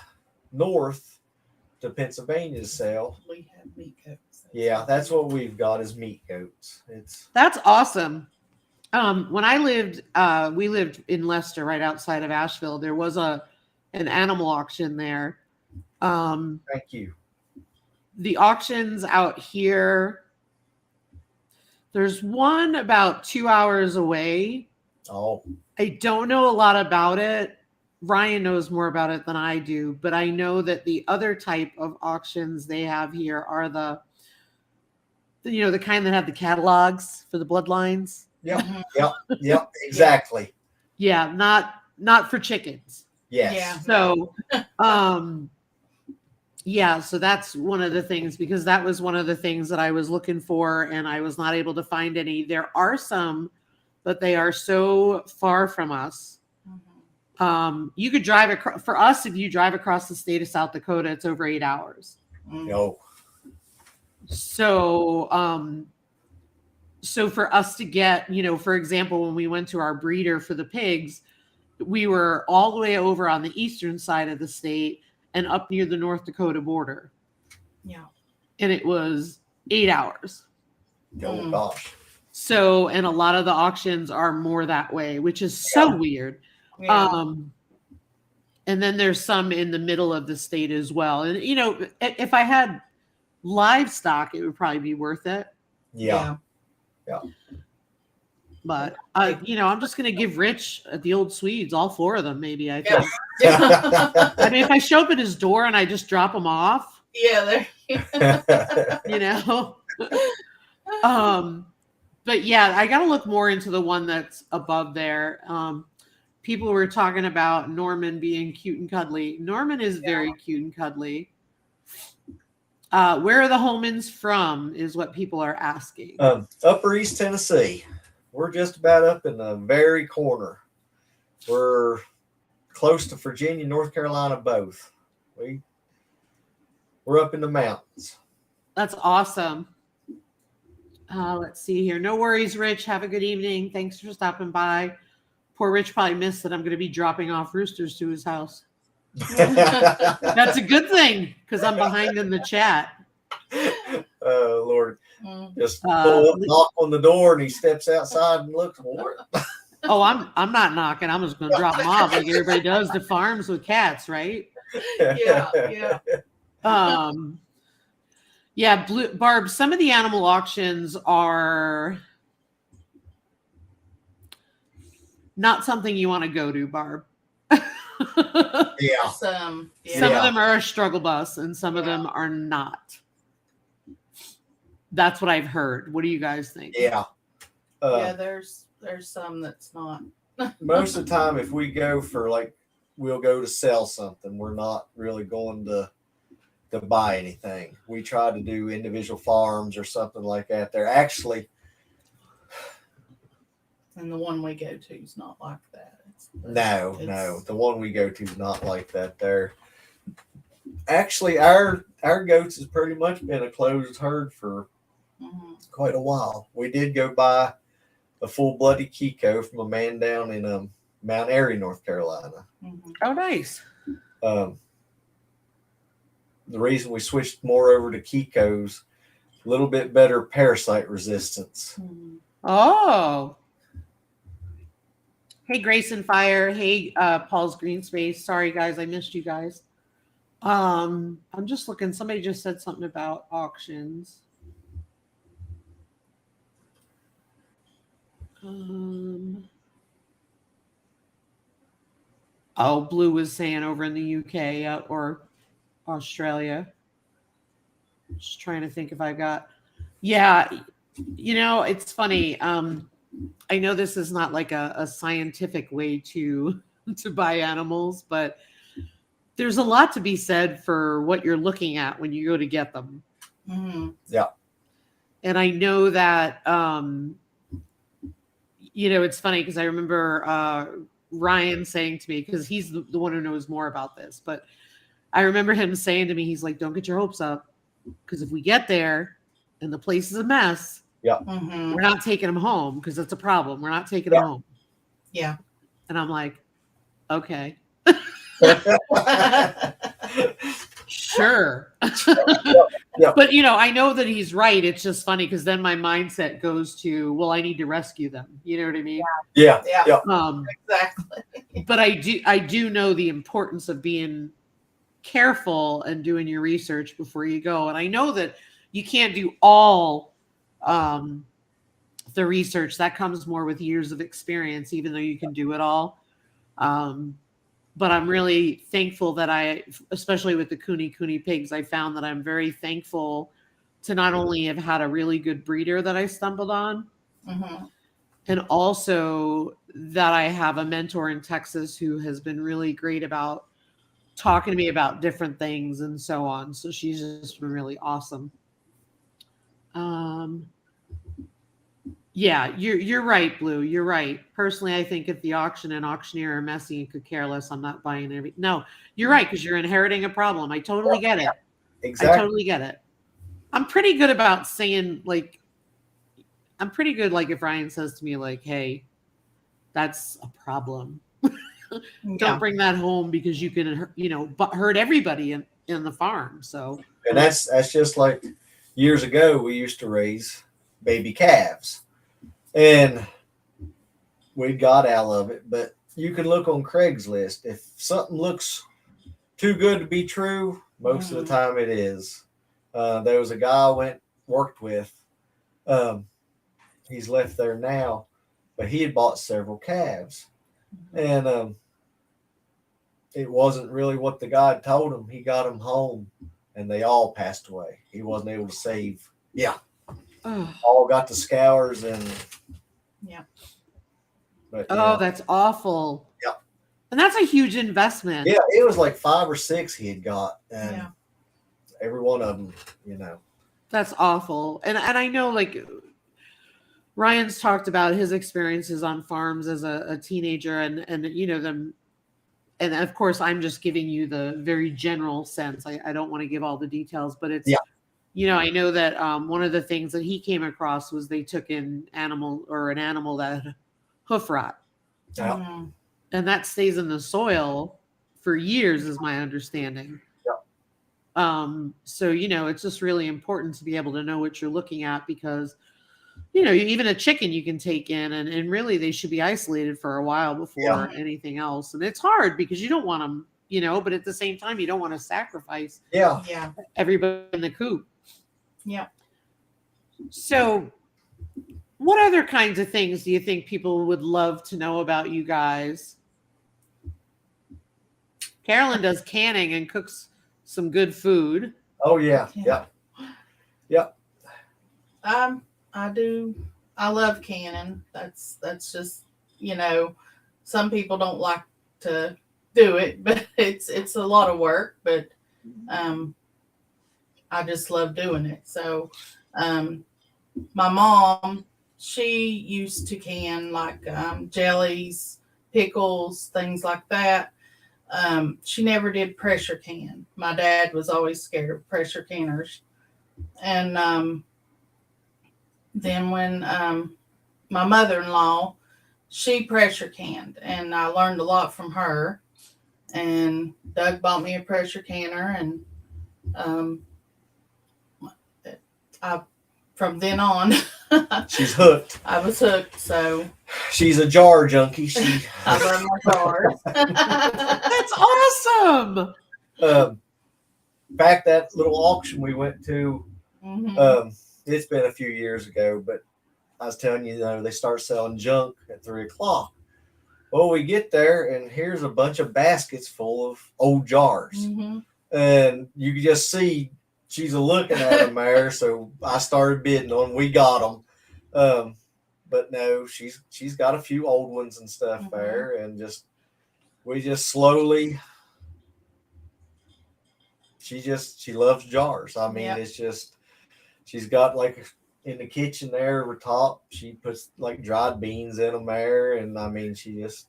north to Pennsylvania to sell. We have meat goats. Yeah, that's what we've got is meat goats. That's awesome. When we lived in Leicester, right outside of Asheville. There was an animal auction there. Thank you. The auctions out here, there's one about 2 hours away. Oh, I don't know a lot about it. Ryan knows more about it than I do, but I know that the other type of auctions they have here are the kind that have the catalogs for the bloodlines. Yep, exactly. Yeah, not for chickens. Yes. Yeah. So, so that's one of the things, because that was one of the things that I was looking for and I was not able to find any. There are some, but they are so far from us. You could drive across, for us, if you drive across the state of South Dakota, it's over 8 hours. No. So, so for us to get, for example, when we went to our breeder for the pigs, we were all the way over on the eastern side of the state and up near the North Dakota border. Yeah. And it was 8 hours. Oh gosh. So, and a lot of the auctions are more that way, which is so weird. Yeah. And then there's some in the middle of the state as well. And, if I had livestock, it would probably be worth it. Yeah. But, I'm just going to give Rich the old Swedes, all 4 of them, maybe, I think. Yeah. I mean, if I show up at his door and I just drop him off, Yeah. But yeah, I got to look more into the one that's above there. People were talking about Norman being cute and cuddly. Norman is very cute and cuddly. Where are the Holmans from is what people are asking. Upper East Tennessee. We're just about up in the very corner. We're close to Virginia, North Carolina, both. We're up in the mountains. That's awesome. Let's see here. No worries, Rich. Have a good evening. Thanks for stopping by. Poor Rich probably missed that I'm going to be dropping off roosters to his house. That's a good thing because I'm behind in the chat. Oh, Lord. Just pull up, knock on the door, and he steps outside and looks for it. Oh, I'm not knocking. I'm just going to drop them off like everybody does to farms with cats, right? Yeah. Barb, some of the animal auctions are not something you want to go to, Barb. Yeah. Some of them are a struggle bus and some of them are not. That's what I've heard. What do you guys think? Yeah. There's some that's not. Most of the time, if we go for, we'll go to sell something, we're not really going to buy anything. We try to do individual farms or something like that. They're actually, and the one we go to is not like that. No. The one we go to is not like that. They're actually, our goats has pretty much been a closed herd for quite a while. We did go buy a full-blooded Kiko from a man down in Mount Airy, North Carolina. Oh, nice. The reason we switched more over to Kikos, a little bit better parasite resistance. Oh. Hey, Grace and Fire. Hey, Paul's Green Space. Sorry, guys. I missed you guys. I'm just looking. Somebody just said something about auctions. Blue was saying over in the UK or Australia. Just trying to think if I got. Yeah, it's funny. I know this is not like a scientific way to buy animals, but there's a lot to be said for what you're looking at when you go to get them. Yeah. And I know that, it's funny because I remember Ryan saying to me, because he's the one who knows more about this, but I remember him saying to me, he's like, don't get your hopes up, because if we get there and the place is a mess, Mm-hmm. we're not taking them home because it's a problem. We're not taking Yeah. them home. Yeah. And I'm like, okay, sure. Yeah. But, I know that he's right. It's just funny because then my mindset goes to, well, I need to rescue them. You know what I mean? Yeah. Yeah. Yeah. Exactly. But I do know the importance of being careful and doing your research before you go. And I know that you can't do all the research. That comes more with years of experience, even though you can do it all. But I'm really thankful that especially with the Kuni pigs, I found that I'm very thankful to not only have had a really good breeder that I stumbled on, Mm-hmm. and also that I have a mentor in Texas who has been really great about talking to me about different things and so on. So she's just been really awesome. Yeah, you're right, Blue. You're right. Personally, I think if the auction and auctioneer are messy and could care less, I'm not buying every. No, you're right, because you're inheriting a problem. I totally get it. Exactly. I totally get it. I'm pretty good about saying, like, I'm pretty good, like, if Ryan says to me, like, hey, that's a problem. Don't bring that home because you can, hurt everybody in the farm. So, And that's just like years ago, we used to raise baby calves. And we got out of it, but you can look on Craigslist. If something looks too good to be true, most of the time it is. There was a guy I worked with. He's left there now, but he had bought several calves, and it wasn't really what the guy told him. He got them home, and they all passed away. He wasn't able to save. Yeah, all got the scours and. Yeah. But, that's awful. Yeah. And that's a huge investment. Yeah, it was like 5 or 6 he had got, and every one of them, That's awful. And I know, like, Ryan's talked about his experiences on farms as a teenager, and them. And of course, I'm just giving you the very general sense. I don't want to give all the details, but it's, I know that one of the things that he came across was they took in an animal that had hoof rot. Yeah. And that stays in the soil for years, is my understanding. So, it's just really important to be able to know what you're looking at, because, even a chicken you can take in, and really they should be isolated for a while before anything else. And it's hard because you don't want them, but at the same time, you don't want to sacrifice everybody in the coop. Yeah. So what other kinds of things do you think people would love to know about you guys? Carolyn does canning and cooks some good food. Oh yeah. I do. I love canning. That's just, some people don't like to do it, but it's a lot of work, but I just love doing it. So my mom, she used to can like jellies, pickles, things like that. She never did pressure can. My dad was always scared of pressure canners. And then when my mother-in-law, she pressure canned, and I learned a lot from her. And Doug bought me a pressure canner, and from then on, she's hooked. I was hooked. So she's a jar junkie. I love my jars. That's awesome. Back that little auction we went to, it's been a few years ago, but I was telling you, they start selling junk at 3:00. Well, we get there, and here's a bunch of baskets full of old jars, and you can just see she's looking at them there. So I started bidding on. We got them, but no, she's got a few old ones and stuff there, and we just slowly. She loves jars. I mean, it's just she's got like in the kitchen there over top. She puts like dried beans in them there, and I mean, she's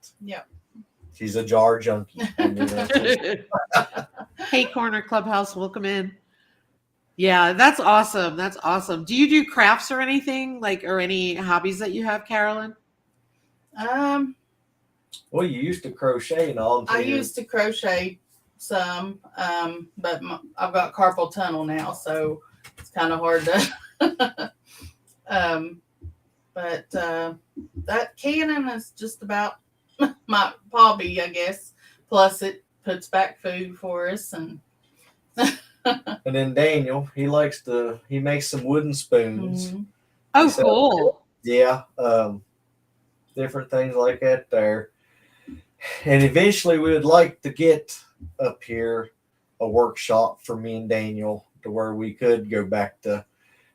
a jar junkie. I mean, Hey, Corner Clubhouse, welcome in. Yeah, that's awesome. That's awesome. Do you do crafts or anything or any hobbies that you have, Carolyn? Well, you used to crochet and all. I used to crochet some, but I've got carpal tunnel now, so it's kind of hard to. But that canning is just about my hobby, I guess. Plus, it puts back food for us, and. And then Daniel, he makes some wooden spoons. Mm-hmm. Oh, cool. Yeah, different things like that there. And eventually we would like to get up here a workshop for me and Daniel to where we could go back to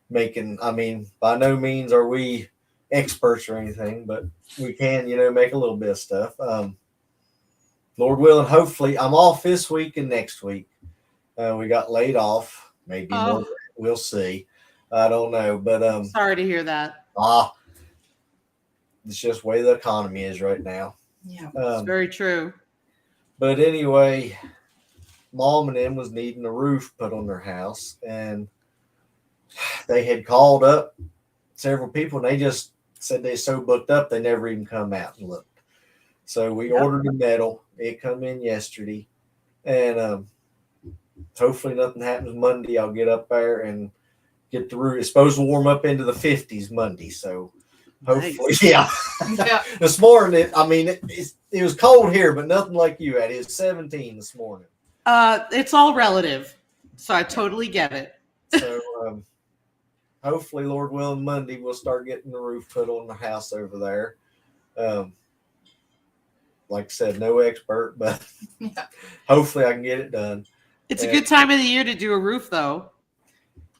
making, I mean, by no means are we experts or anything, but we can, make a little bit of stuff. Lord willing, hopefully I'm off this week and next week. We got laid off, maybe more. We'll see. I don't know, but sorry to hear that. It's just the way the economy is right now. Yeah, it's very true. But anyway, Mom and them was needing a roof put on their house, and they had called up several people, and they just said they're so booked up they never even come out and looked. So we ordered the metal. It come in yesterday, and hopefully nothing happens Monday. I'll get up there and get the roof. It's supposed to warm up into the 50s Monday, so hopefully, nice. Yeah. This morning, it was cold here, but nothing like you had. It was 17 this morning. It's all relative, so I totally get it. So hopefully, Lord willing, Monday we'll start getting the roof put on the house over there. Like I said, no expert, but hopefully I can get it done. It's a good time of the year to do a roof, though.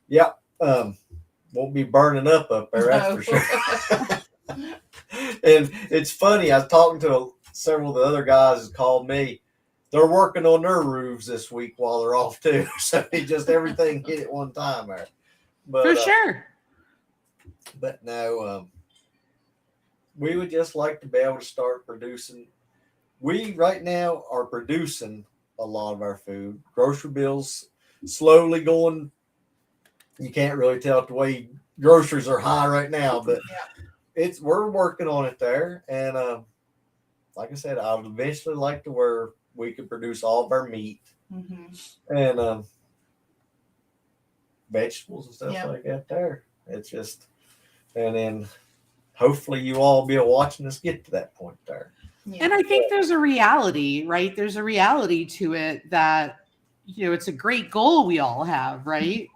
Yeah. Won't be burning up there, that's for sure. And it's funny, I was talking to several of the other guys who called me. They're working on their roofs this week while they're off too. So it just everything hit at one time there. But, for sure. But no, we would just like to be able to start producing. We right now are producing a lot of our food. Grocery bills slowly going. You can't really tell it the way groceries are high right now, but we're working on it there. And like I said, I would eventually like to where we could produce all of our meat and vegetables and stuff like that there. It's just, and then hopefully you all be watching us get to that point there. Yeah. And I think there's a reality, right? There's a reality to it that, it's a great goal we all have, right?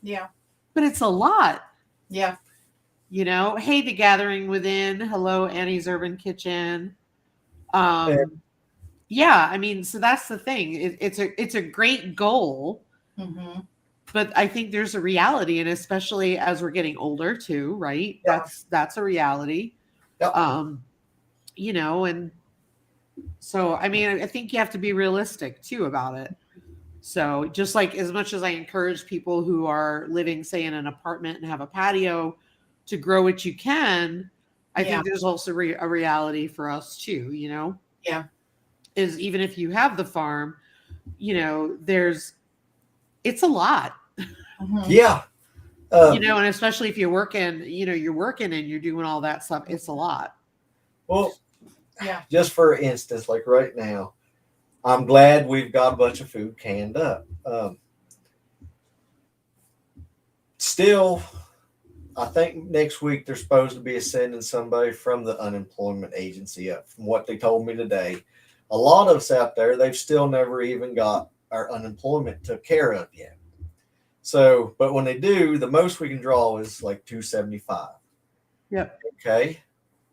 Yeah. But it's a lot. Yeah. Hey, The Gathering Within. Hello, Annie's Urban Kitchen. Yeah, I mean, so that's the thing. It's a great goal. Mm-hmm. But I think there's a reality, and especially as we're getting older too, right? Yeah. That's a reality. Yep. And so I mean, I think you have to be realistic too about it. So just like as much as I encourage people who are living, say, in an apartment and have a patio to grow what you can, I think there's also a reality for us too, Yeah. Is even if you have the farm, it's a lot. Mm-hmm. Yeah. And especially if you're working and you're doing all that stuff, it's a lot. Well, yeah. Just for instance, like right now, I'm glad we've got a bunch of food canned up. Still, I think next week they're supposed to be sending somebody from the unemployment agency up. From what they told me today, a lot of us out there, they've still never even got our unemployment took care of yet. So, but when they do, the most we can draw is like $275. Yep. Okay.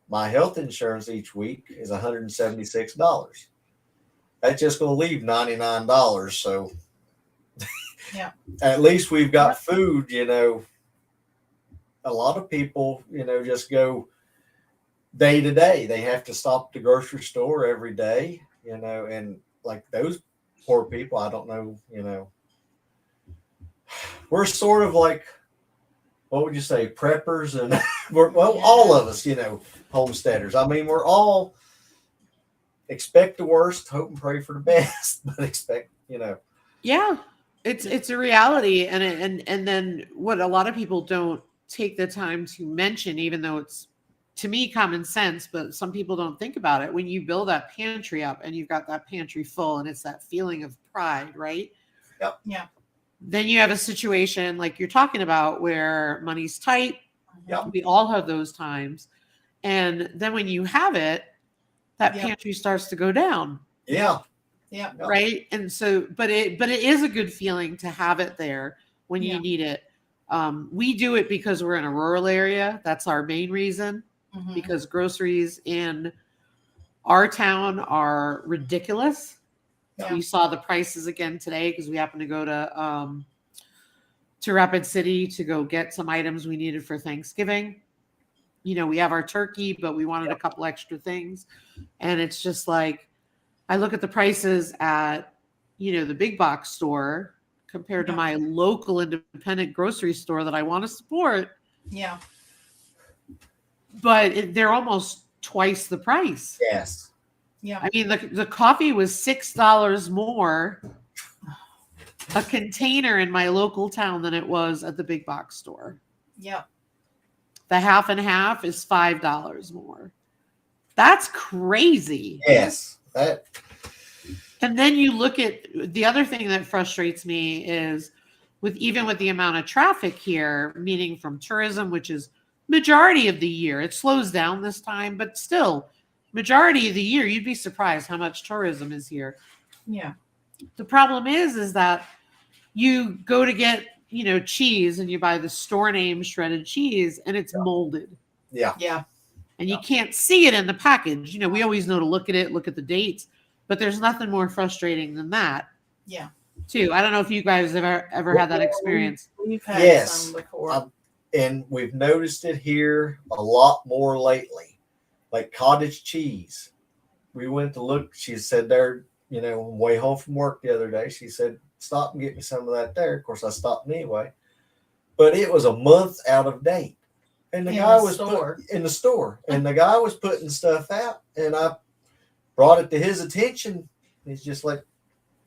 My health insurance each week is $176. That's just going to leave $99. So at least we've got food, A lot of people, just go day to day. They have to stop at the grocery store every day, and like those poor people, I don't know, we're sort of like what would you say, preppers, and all of us, homesteaders. I mean, we're all expect the worst, hope and pray for the best, but expect, Yeah, it's a reality, and then what a lot of people don't take the time to mention, even though it's to me common sense, but some people don't think about it. When you build that pantry up and you've got that pantry full, and it's that feeling of pride, right? Yep. Yeah. Then you have a situation like you're talking about where money's tight. Yep. We all have those times, and then when you have it, that Yep. pantry starts to go down. Yeah. Yeah. Yep. Right. And so, but it is a good feeling to have it there when you Yeah. need it. We do it because we're in a rural area. That's our main reason, Mhm. because groceries in our town are ridiculous. Yeah. We saw the prices again today because we happened to go to Rapid City to go get some items we needed for Thanksgiving. We have our turkey, but we wanted a couple extra things. And it's just like, I look at the prices at, the big box store compared to Yeah. my local independent grocery store that I want to support, Yeah. but they're almost twice the price. Yes. Yeah. I mean, the coffee was $6 more a container in my local town than it was at the big box store. Yeah. The half and half is $5 more. That's crazy. Yes. That. And then you look at the other thing that frustrates me is even with the amount of traffic here, meaning from tourism, which is majority of the year, it slows down this time, but still majority of the year, you'd be surprised how much tourism is here. Yeah. The problem is that you go to get, cheese, and you buy the store name shredded cheese, and it's molded. Yeah. Yeah. And you can't see it in the package. We always know to look at it, look at the dates, but there's nothing more frustrating than that. Yeah. Too. I don't know if you guys have ever had that experience. We've had Yes. some before. And we've noticed it here a lot more lately, like cottage cheese. We went to look. She said there, way home from work the other day. She said, "Stop and get me some of that there." Of course, I stopped anyway, but it was a month out of date, and the guy was in the store, and the guy was putting stuff out, and I brought it to his attention. He's just like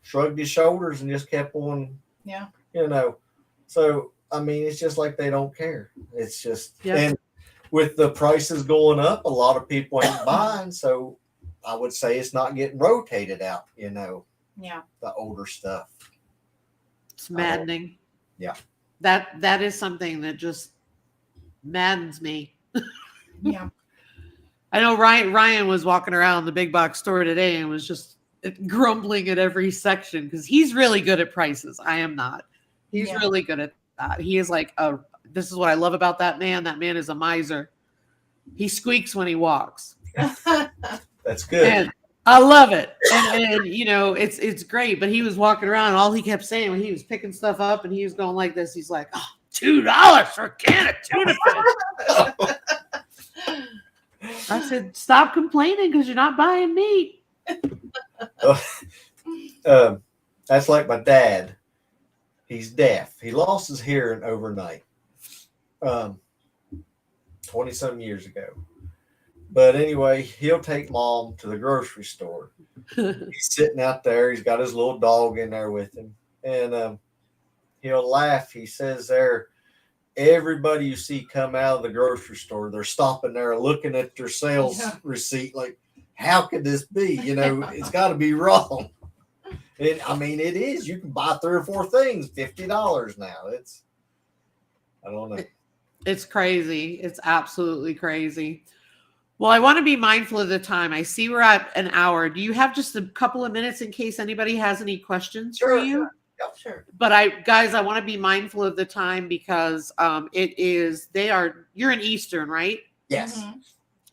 shrugged his shoulders and just kept on. Yeah. So I mean, it's just like they don't care. It's just, Yeah. And with the prices going up, a lot of people ain't buying. So I would say it's not getting rotated out, Yeah. the older stuff. It's maddening. Yeah. That is something that just maddens me. Yeah. I know Ryan was walking around the big box store today and was just grumbling at every section because he's really good at prices. I am not. He's really good at that. He is like, this is what I love about that man. That man is a miser. He squeaks when he walks. That's good. And I love it. And it's great. But he was walking around and all he kept saying when he was picking stuff up and he was going like this, he's like, oh, $2 for a can of tuna fish. I said, stop complaining because you're not buying meat. That's like my dad. He's deaf. He lost his hearing overnight, 20-some years ago. But anyway, he'll take Mom to the grocery store. He's sitting out there. He's got his little dog in there with him. And he'll laugh. He says there, everybody you see come out of the grocery store, they're stopping there looking at their sales receipt like, how could this be? It's got to be wrong. It is. You can buy 3 or 4 things, $50 now. I don't know. It's crazy. It's absolutely crazy. Well, I want to be mindful of the time. I see we're at an hour. Do you have just a couple of minutes in case anybody has any questions for you? Yep. Sure. But I want to be mindful of the time because you're in Eastern, right? Yes. Mm-hmm.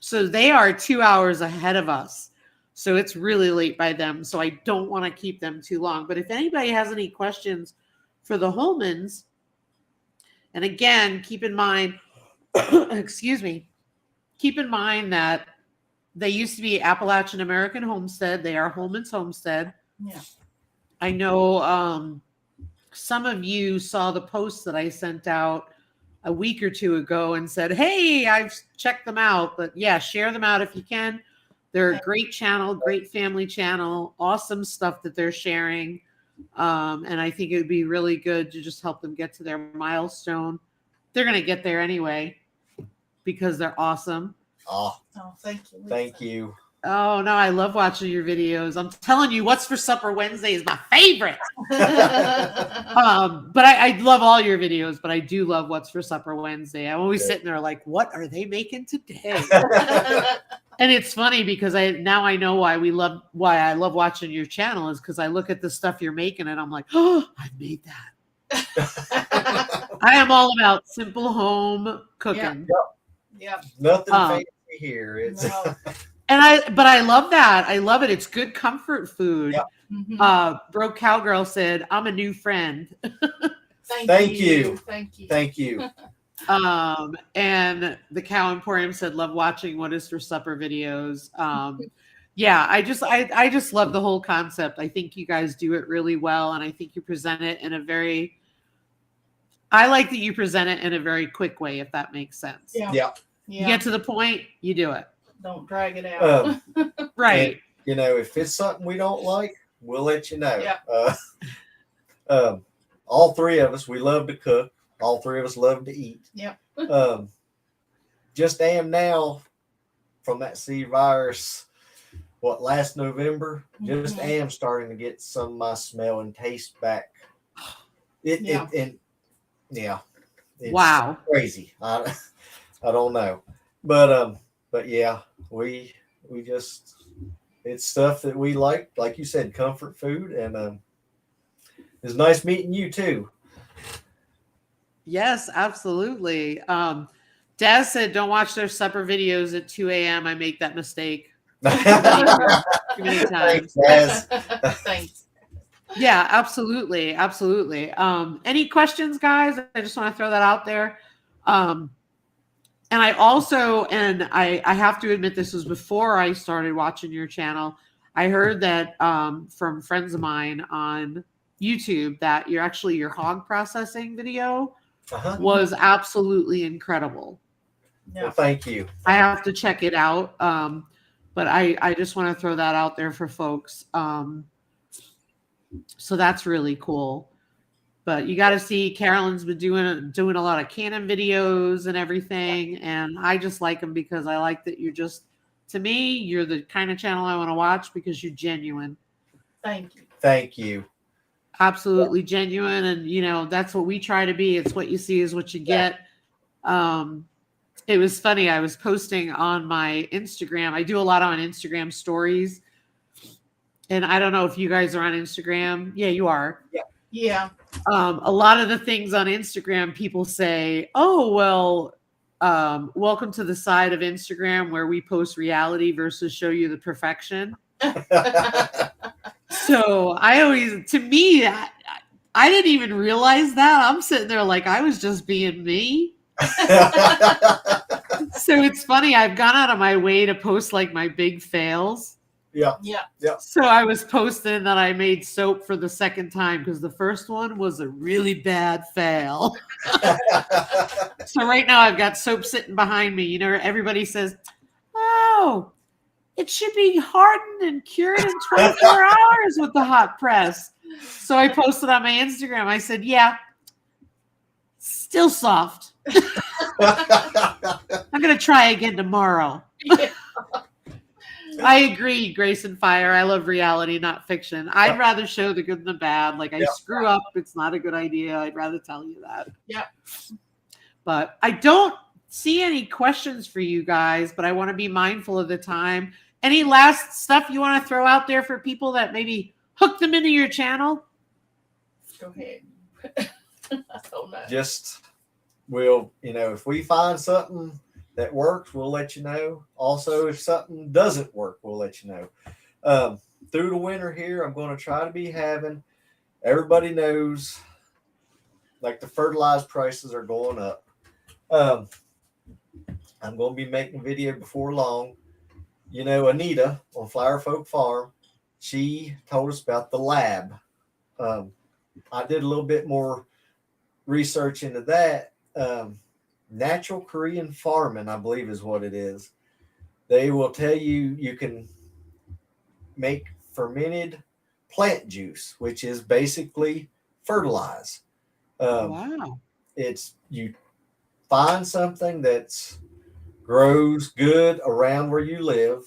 So they are 2 hours ahead of us. So it's really late by them. So I don't want to keep them too long. But if anybody has any questions for the Holmans, and again, keep in mind, excuse me, keep in mind that they used to be Appalachian American Homestead. They are Holman's Homestead. Yeah. I know some of you saw the post that I sent out a week or two ago and said, hey, I've checked them out. But yeah, share them out if you can. They're a great channel, great family channel, awesome stuff that they're sharing. And I think it would be really good to just help them get to their milestone. They're going to get there anyway because they're awesome. Oh, thank you. Lisa. thank you. Oh, no, I love watching your videos. I'm telling you, What's for Supper Wednesday is my favorite. But I love all your videos, but I do love What's for Supper Wednesday. I'm always sitting there like, what are they making today? And it's funny because now I know why I love watching your channel is because I look at the stuff you're making and I'm like, oh, I've made that. I am all about simple home cooking. Yep. Nothing fancy here. It's No. But I love that. I love it. It's good comfort food. Yep. Mm-hmm. Broke Cowgirl said, I'm a new friend. Thank you. Thank you. Thank you. And the Cow Emporium said, love watching What Is for Supper videos. Yeah, I just love the whole concept. I think you guys do it really well. And I think you present it in I like that you present it in a very quick way, if that makes sense. Yeah. You get to the point, you do it. Don't drag it out. Right. And, if it's something we don't like, we'll let you know. Yeah. All three of us, we love to cook. All three of us love to eat. Yep. Just am now from that C virus, last November, just am starting to get some of my smell and taste back. It's Wow. crazy. I don't know. But yeah, we just, it's stuff that we like you said, comfort food. And it's nice meeting you too. Yes, absolutely. Daz said, don't watch their supper videos at 2 a.m. I make that mistake too many times. Thanks, Thanks. Yeah, absolutely. Absolutely. Any questions, guys? I just want to throw that out there. And I also, I have to admit, this was before I started watching your channel. I heard that from friends of mine on YouTube that your hog processing video was absolutely incredible. Yeah. Well, thank you. I have to check it out. But I just want to throw that out there for folks. So that's really cool. But you got to see Carolyn's been doing a lot of Canon videos and everything. And I just like them because I like that to me, you're the kind of channel I want to watch because you're genuine. Thank you. Thank you. Absolutely genuine. And, that's what we try to be. It's what you see is what you get. It was funny. I was posting on my Instagram. I do a lot on Instagram stories. And I don't know if you guys are on Instagram. Yeah, you are. Yeah. A lot of the things on Instagram, people say, oh, well, welcome to the side of Instagram where we post reality versus show you the perfection. So to me, I didn't even realize that. I'm sitting there like I was just being me. So it's funny. I've gone out of my way to post like my big fails. Yeah. So I was posting that I made soap for the second time because the first one was a really bad fail. So right now I've got soap sitting behind me. Everybody says, oh, it should be hardened and cured in 24 hours with the hot press. So I posted on my Instagram. I said, yeah, still soft. I'm going to try again tomorrow. I agree, Grace and Fire. I love reality, not fiction. I'd rather show the good and the bad. Like I screw up. It's not a good idea. I'd rather tell you that. Yeah. But I don't see any questions for you guys, but I want to be mindful of the time. Any last stuff you want to throw out there for people that maybe hook them into your channel? Go ahead. I don't know. Just if we find something that works, we'll let you know. Also, if something doesn't work, we'll let you know. Through the winter here, I'm going to try to be having, everybody knows, like the fertilizer prices are going up. I'm going to be making a video before long. Anita on Flower Folk Farm, she told us about the lab. I did a little bit more research into that. Natural Korean Farming, I believe is what it is. They will tell you you can make fermented plant juice, which is basically fertilize. Wow. It's you find something that's grows good around where you live.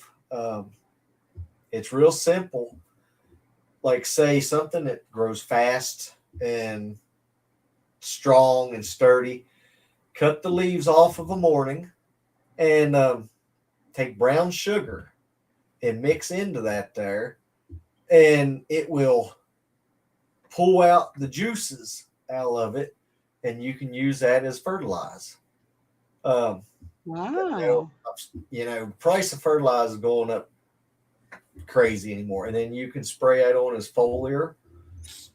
It's real simple. Like say something that grows fast and strong and sturdy. Cut the leaves off of a morning and take brown sugar and mix into that there, and it will pull out the juices out of it, and you can use that as fertilizer. Um, Wow. Price of fertilizer is going up crazy anymore, and then you can spray it on as foliar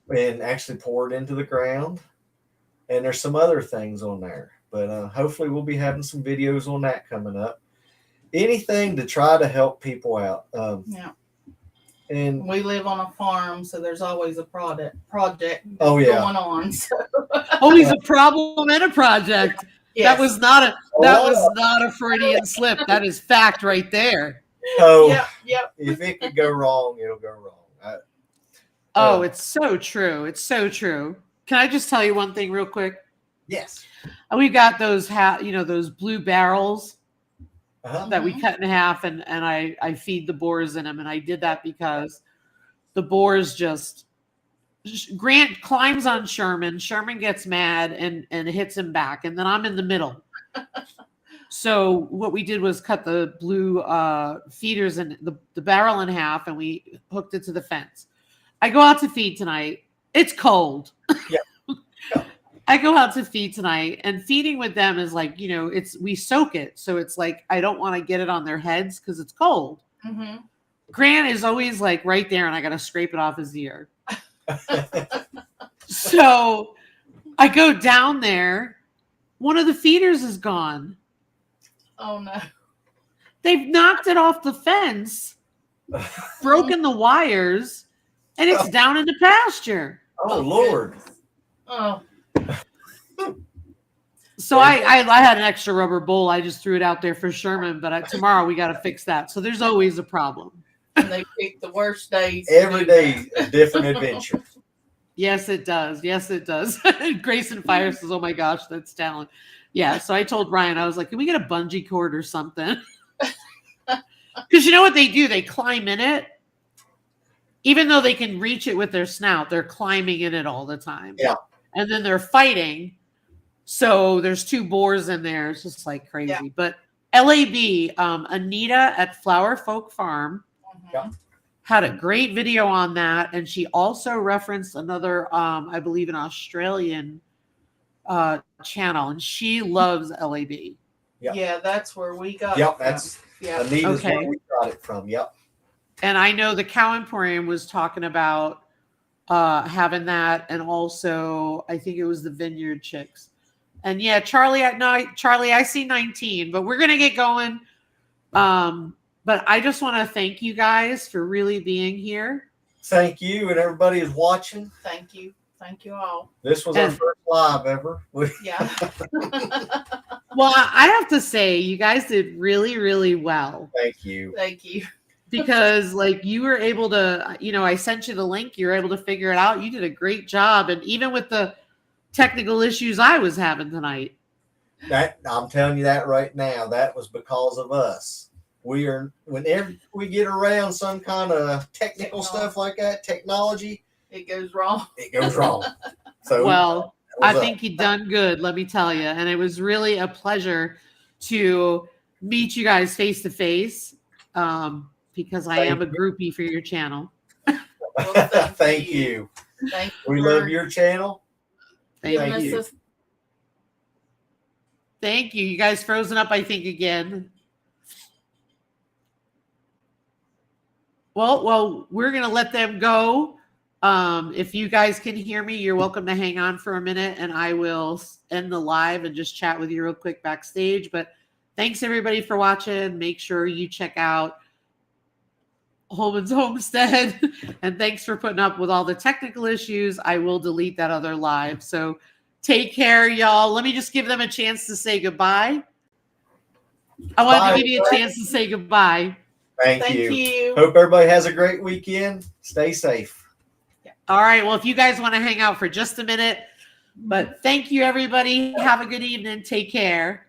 and actually pour it into the ground. And there's some other things on there, but hopefully we'll be having some videos on that coming up. Anything to try to help people out. Yeah. And We live on a farm, so there's always a project Oh, yeah. going on. So, Always a problem and a project. yes. That was not a Freudian slip. That is fact right there. so Yep. if it could go wrong, it'll go wrong. It's so true. It's so true. Can I just tell you one thing real quick? Yes. We've got those those blue barrels Uh-huh. that we cut in half, and I feed the boars in them, and I did that because the boars Grant climbs on Sherman gets mad and hits him back, and then I'm in the middle. So what we did was cut the blue feeders and the barrel in half, and we hooked it to the fence. I go out to feed tonight. It's cold. Yeah. I go out to feed tonight, and feeding with them is like, we soak it. So it's like, I don't want to get it on their heads because it's cold. Mm-hmm. Grant is always like right there, and I got to scrape it off his ear. So I go down there. One of the feeders is gone. Oh, no. They've knocked it off the fence, broken the wires, and it's down in the pasture. Oh, Lord. Oh, So I had an extra rubber bowl. I just threw it out there for Sherman, but tomorrow we got to fix that. So there's always a problem. and they pick the worst days. Every day a different adventure. Yes, it does. Yes, it does. Grayson Fire says, "Oh my gosh, that's talent." Yeah. So I told Ryan, I was like, "Can we get a bungee cord or something?" Because you know what they do? They climb in it. Even though they can reach it with their snout, they're climbing in it all the time. Yeah. And then they're fighting. So there's two boars in there. It's just like crazy. Yeah. But LAB, Anita at Flower Folk Farm Mhm. had a great video on that. And she also referenced another, I believe, an Australian channel. And she loves LAB. Yep. Yeah, that's where we got Yep, it from. that's Yeah. Anita's Okay. where we got it from. Yep. And I know the Cow Emporium was talking about having that. And also, I think it was the Vineyard Chicks. And yeah, Charlie, I see 19, but we're going to get going. But I just want to thank you guys for really being here. Thank you, and everybody is watching. Thank you. Thank you all. This was our And- first live ever. Yeah. Well, I have to say, you guys did really, really well Thank you. Thank you. because like you were able to, I sent you the link. You were able to figure it out. You did a great job. And even with the technical issues I was having tonight. I'm telling you that right now. That was because of us. Whenever we get around some kind of technical stuff like that, technology, It goes wrong. it goes wrong. So Well, that I was think you done good, let me tell you. And it was really a pleasure to meet you guys face to face because I am a groupie for your channel. Well, Thank you. Thank you. We for love your channel. Thank giving us you. this- Thank you. You guys frozen up, I think, again. Well, we're going to let them go. If you guys can hear me, you're welcome to hang on for a minute and I will end the live and just chat with you real quick backstage. But thanks everybody for watching. Make sure you check out Holman's Homestead. And thanks for putting up with all the technical issues. I will delete that other live. So Take care, y'all. Let me just give them a chance to say goodbye. I wanted Bye. to give you a chance to say goodbye. Thank Thank you. you. Hope everybody has a great weekend. Stay safe. All right. Well, if you guys want to hang out for just a minute, but thank you, everybody. Have a good evening. Take care.